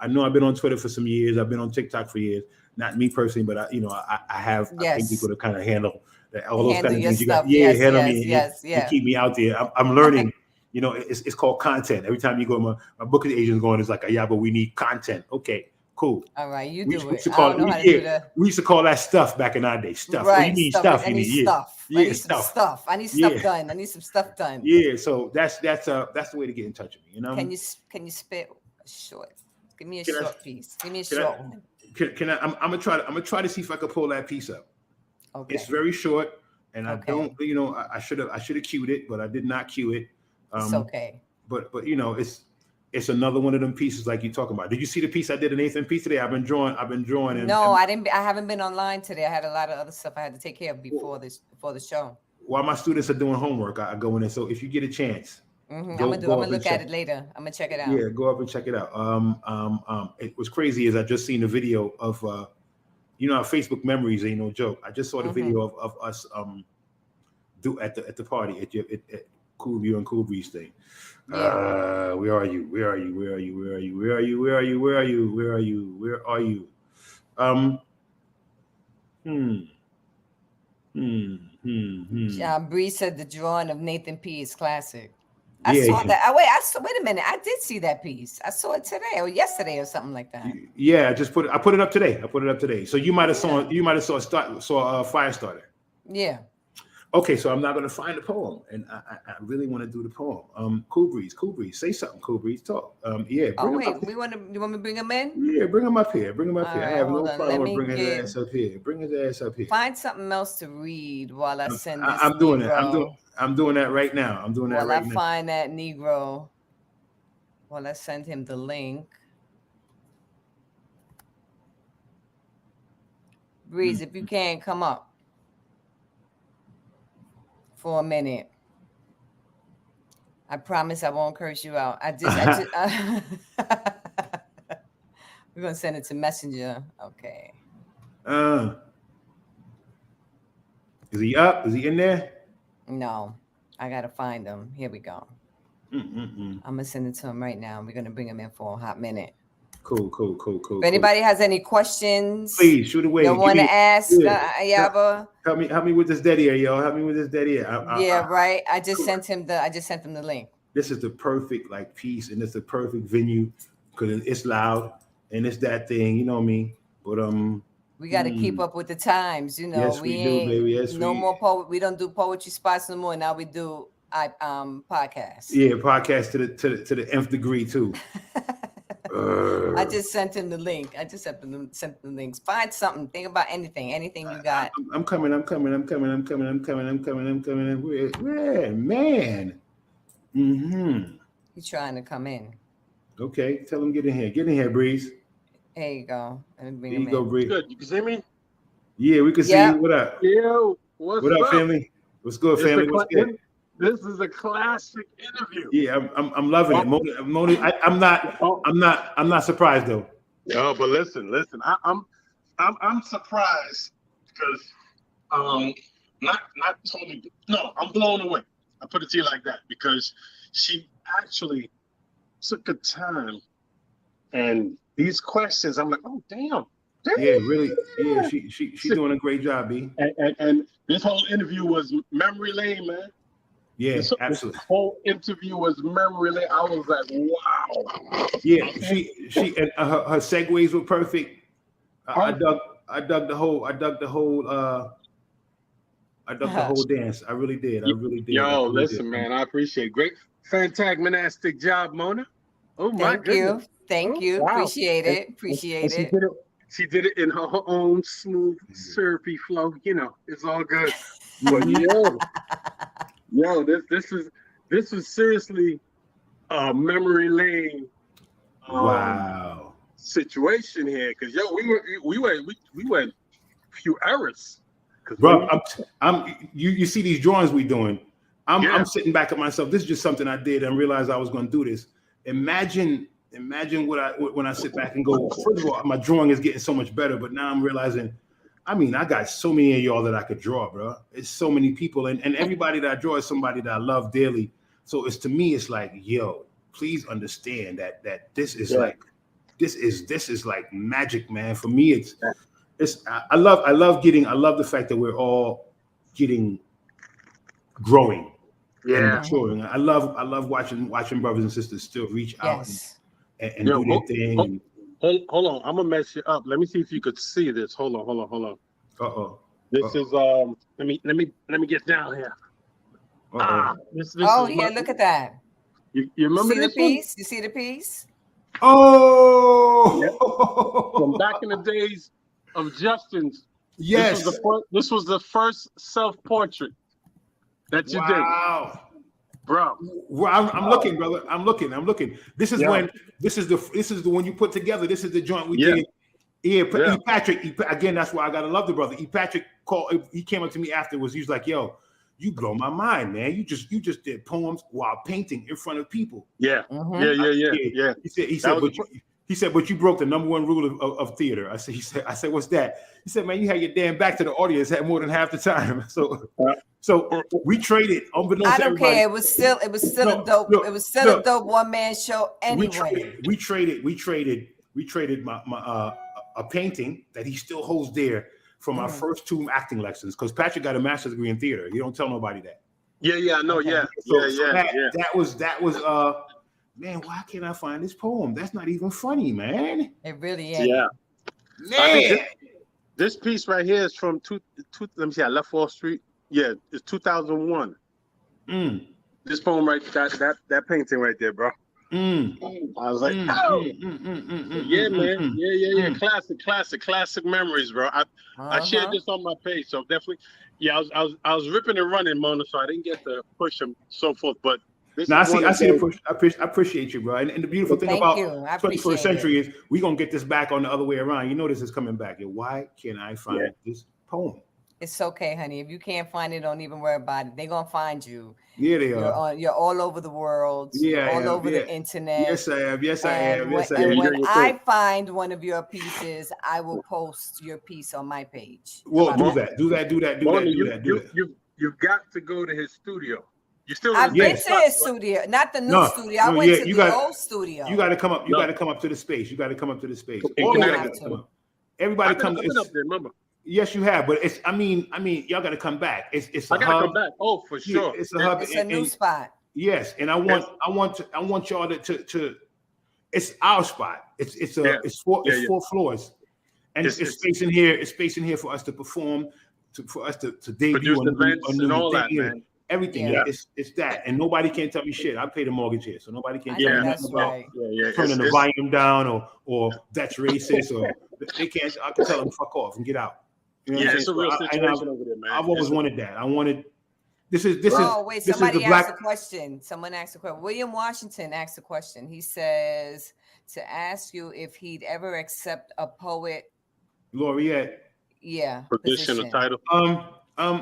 know I've been on Twitter for some years. I've been on TikTok for years. Not me personally, but I have. I think people to kind of handle all those kind of things. You got handle me and keep me out there. I'm learning. It's called content. Every time you go, my booking agent's going, it's like, yeah, but we need content. Okay, cool. All right, you we do used it. To call, I don't know how to do that. We used to call that stuff back in our day. Stuff. Right. You need stuff. I need stuff. I need some stuff. I need stuff done. I need some stuff done. Yeah. So that's the way to get in touch with me. Can you spit short? Give me a short piece. Give me a short one. Can I? I'm gonna try to see if I can pull that piece up. Okay. It's very short, and I don't. I should have cued it, but I did not cue it. It's okay. But it's another one of them pieces like you're talking about. Did you see the piece I did, an Nathan piece today? I've been drawing. I didn't. I haven't been online today. I had a lot of other stuff I had to take care of before the show. While my students are doing homework, I go in there. So if you get a chance. I'm gonna look at it later. I'm gonna check it out. Yeah, go up and check it out. It was crazy is I just seen the video of Facebook memories ain't no joke. I just saw the video of us at the party at Cool View and Cool Breeze thing. Yeah. Where are you? Bree said the drawing of Nathan P is classic. I saw that. Wait a minute. I did see that piece. I saw it today or yesterday or something like that. Yeah, I put it up today. So you might have saw a Firestarter. Yeah. Okay, so I'm not going to find the poem, and I really want to do the poem. Cool Breeze, say something. Cool Breeze, talk. You want me to bring him in? Yeah, bring him up here. I have no problem with bringing his ass up here. Bring his ass up here. Find something else to read while I send this. I'm doing it. I'm doing that right now. While I find that Negro, while I send him the link. Breeze, if you can, come up for a minute. I promise I won't curse you out. We're gonna send it to Messenger. Okay. Is he up? Is he in there? No, I gotta find him. Here we go. I'm gonna send it to him right now. We're gonna bring him in for a hot minute. Cool. If anybody has any questions, please shoot away. You want to ask Yaba? Help me with this dead ear, yo. Help me with this dead ear. Right. I just sent him the link. This is the perfect piece, and it's the perfect venue because it's loud and it's that thing, you know what I mean? But we got to keep up with the times, you know. Yes, we do, baby. Yes, more we don't do poetry spots no more. Now we do podcasts. Yeah, podcast to the nth degree too. I just sent him the link. Sent the links. Find something. Think about anything you got. I'm coming. Where, man? He's trying to come in. Okay, tell him get in here. Get in here, Breeze. There you go. There you go, Breeze. Good. You can see me? Yeah, we can see you. What up? Yo, what up, family? What's good, family? What's good? This is a classic interview. Yeah, I'm loving it. Moni, I'm not surprised though. No, but listen. I'm surprised because not totally. No, I'm blown away. I put it to you like that because she actually took the time, and these questions, I'm like, oh damn. Yeah, really. Yeah, she's doing a great job, B. And this whole interview was memory lane, man. Yeah, absolutely. This whole interview was memory lane. I was like, wow. Yeah, she and her segues were perfect. I dug the whole dance. I really did. Yo, listen, man, I appreciate it. Great, fantastic job, Mona. Oh my goodness. Thank you. Wow. Appreciate it. She did it in her own smooth, syrupy flow. You know, it's all good. But yo, this is seriously a memory lane. Wow. Situation here, because we went a few errors. Bro, you see these drawings we doing. I'm sitting back at myself. This is just something I did and realized I was going to do this. Imagine when I sit back and go, first of all, my drawing is getting so much better, but now I'm realizing, I got so many of y'all that I could draw, bro. It's so many people, and everybody that I draw is somebody that I love dearly. So it's like, yo, please understand that this is this is like magic, man. For me, I love the fact that we're all growing. And maturing. I love watching brothers and sisters still reach out and do their thing. Hold on, I'm gonna mess you up. Let me see if you could see this. Hold on. This is let me get down here. This look at that. You remember this piece? You see the piece? Oh, from back in the days of Justin's. Yes, this was the first self-portrait that you did. Wow. Bro. Well, I'm looking, brother. I'm looking. This is the one you put together. This is the joint we did. Yeah, E. Patrick. Again, that's why I gotta love the brother. E. Patrick he came up to me afterwards. He was like, yo, you blow my mind, man. You just did poems while painting in front of people. Yeah. Yeah. He said, but you broke the number one rule of theater. I said, what's that? He said, man, you had your damn back to the audience had more than half the time. So we traded. I don't care. It was still a dope. It was still a dope one man show. Anyway, we traded my a painting that he still holds dear from our first 2 acting lessons, because Patrick got a master's degree in theater. You don't tell nobody that. Yeah, I know. Yeah. That was man, why can't I find this poem? That's not even funny, man. It really is. Yeah. Man. This piece right here is from let me see, I left Wall Street. Yeah, it's 2001. This poem right, that painting right there, bro. I was like, yeah, man. Yeah. Classic memories, bro. I shared this on my page, so definitely. Yeah, I was ripping and running, Mona, so I didn't get to push them so forth. But No, I appreciate you, bro. And the beautiful thing about 21st century is we're going to get this back on the other way around. You know this is coming back. Why can't I find this poem? It's okay, honey. If you can't find it, don't even worry about it. They're going to find you. Yeah, they are. You're all over the world. Yeah, you're all over the internet. Yes, I am. Yes, I am. And when I find one of your pieces, I will post your piece on my page. Well, do that. You've got to go to his studio. I've been to his studio, not the new studio. I went to the old studio. You got to come up. You got to come up to the space. Everybody comes up there. Remember? Yes, you have, but it's. I mean, y'all got to come back. It's a hub. I got to come back. Oh, for sure. It's a hub. It's a new spot. Yes, and I want y'all to. It's our spot. It's four floors, and it's space in here. It's space in here for us to perform, for us to debut a new thing, man. Everything. Yeah. It's that, and nobody can tell me shit. I pay the mortgage here, so nobody can tell me nothing about turning the volume down or that's racist or they can't. I can tell them fuck off and get out. You know it's a real situation over there, man. I've always wanted that. I wanted. Somebody asked a question. Someone asked a question. William Washington asked a question. He says to ask you if he'd ever accept a poet laureate. Yeah. Position or title.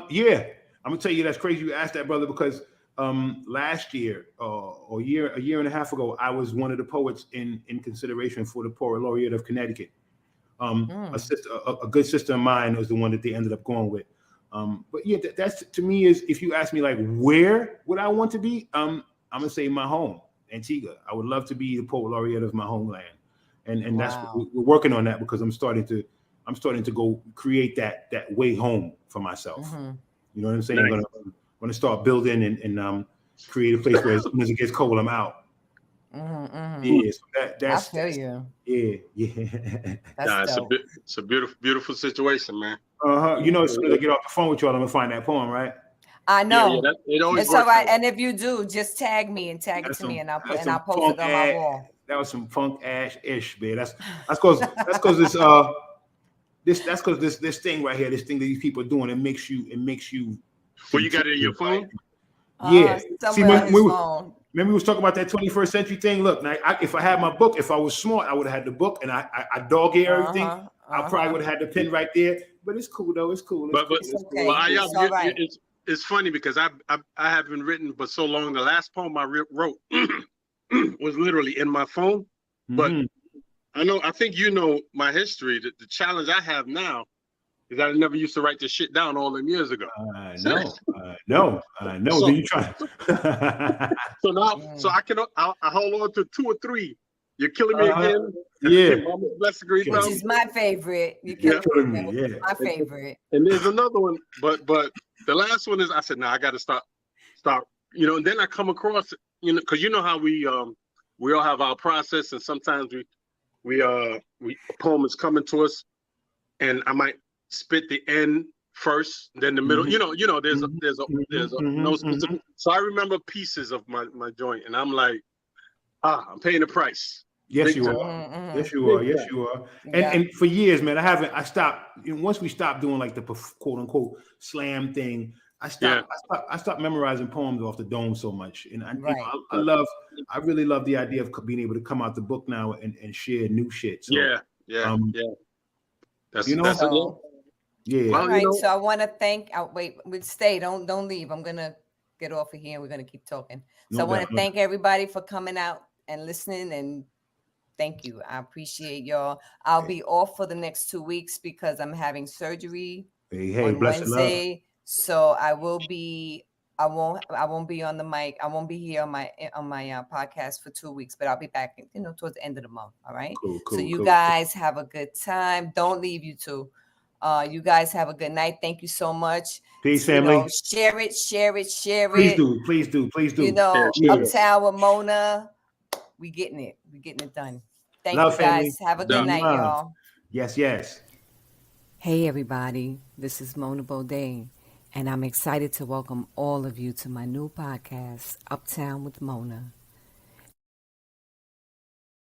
Yeah. I'm gonna tell you that's crazy you asked that, brother, because last year or a year and a half ago, I was one of the poets in consideration for the Poet Laureate of Connecticut. A good sister of mine was the one that they ended up going with. But yeah, that's to me is if you ask me like where would I want to be, I'm gonna say my home, Antigua. I would love to be the Poet Laureate of my homeland, and that's we're working on that because I'm starting to go create that way home for myself. Mm-hmm. You know what I'm saying? Nice. I'm gonna start building and create a place where as soon as it gets cold, I'm out. Mm-hmm. Yeah, so that's. I feel you. Yeah. It's a beautiful situation, man. You know, as soon as I get off the phone with y'all, I'm gonna find that poem, right? I know. It always it's all right. And if you do, just tag me and tag it to me, and I'll post it on my wall. That was some funk ash-ish, man. That's because this thing right here, this thing that these people are doing, it makes you. Well, you got it in your phone. Yeah. See, remember we was talking about that 21st century thing. Look, now, if I had my book, if I was smart, I would have had the book, and I dog ear everything. I probably would have had the pen right there. But it's cool though. It's cool. It's funny because I haven't written for so long. The last poem I wrote was literally in my phone. But I think you know my history. The challenge I have now is that I never used to write this shit down all them years ago. I know. So, then you try. So now, I hold on to 2 or 3. You're killing me again. Yeah. Which is my favorite. You're killing me. Yeah. My favorite. And there's another one, but the last one is I said, I got to stop. And then I come across, because you know how we all have our process, and sometimes we a poem is coming to us, and I might spit the end first, then the middle. There's a no specific. So I remember pieces of my joint, and I'm like, I'm paying the price. Yes, you are. Yes, you are. Yes, you are. And for years, man, I stopped. Once we stopped doing like the quote unquote slam thing, I stopped memorizing poems off the dome so much. And I really love the idea of being able to come out the book now and share new shit. So, yeah. That's Yeah. All right. So I want to thank. Stay. Don't leave. I'm gonna get off of here. We're gonna keep talking. So I want to thank everybody for coming out and listening, and thank you. I appreciate y'all. I'll be off for the next 2 weeks because I'm having surgery on Wednesday. So I will be. I won't be on the mic. I won't be here on my podcast for 2 weeks, but I'll be back. Towards the end of the month. All right. Cool, so you guys have a good time. Don't leave, you two. You guys have a good night. Thank you so much. Peace, family. Share it. Please do. Uptown with Mona. We getting it done. Thank you guys. Family. Have a good night, y'all. Yes. Hey, everybody. This is Mona Bodain, and I'm excited to welcome all of you to my new podcast, Uptown with Mona.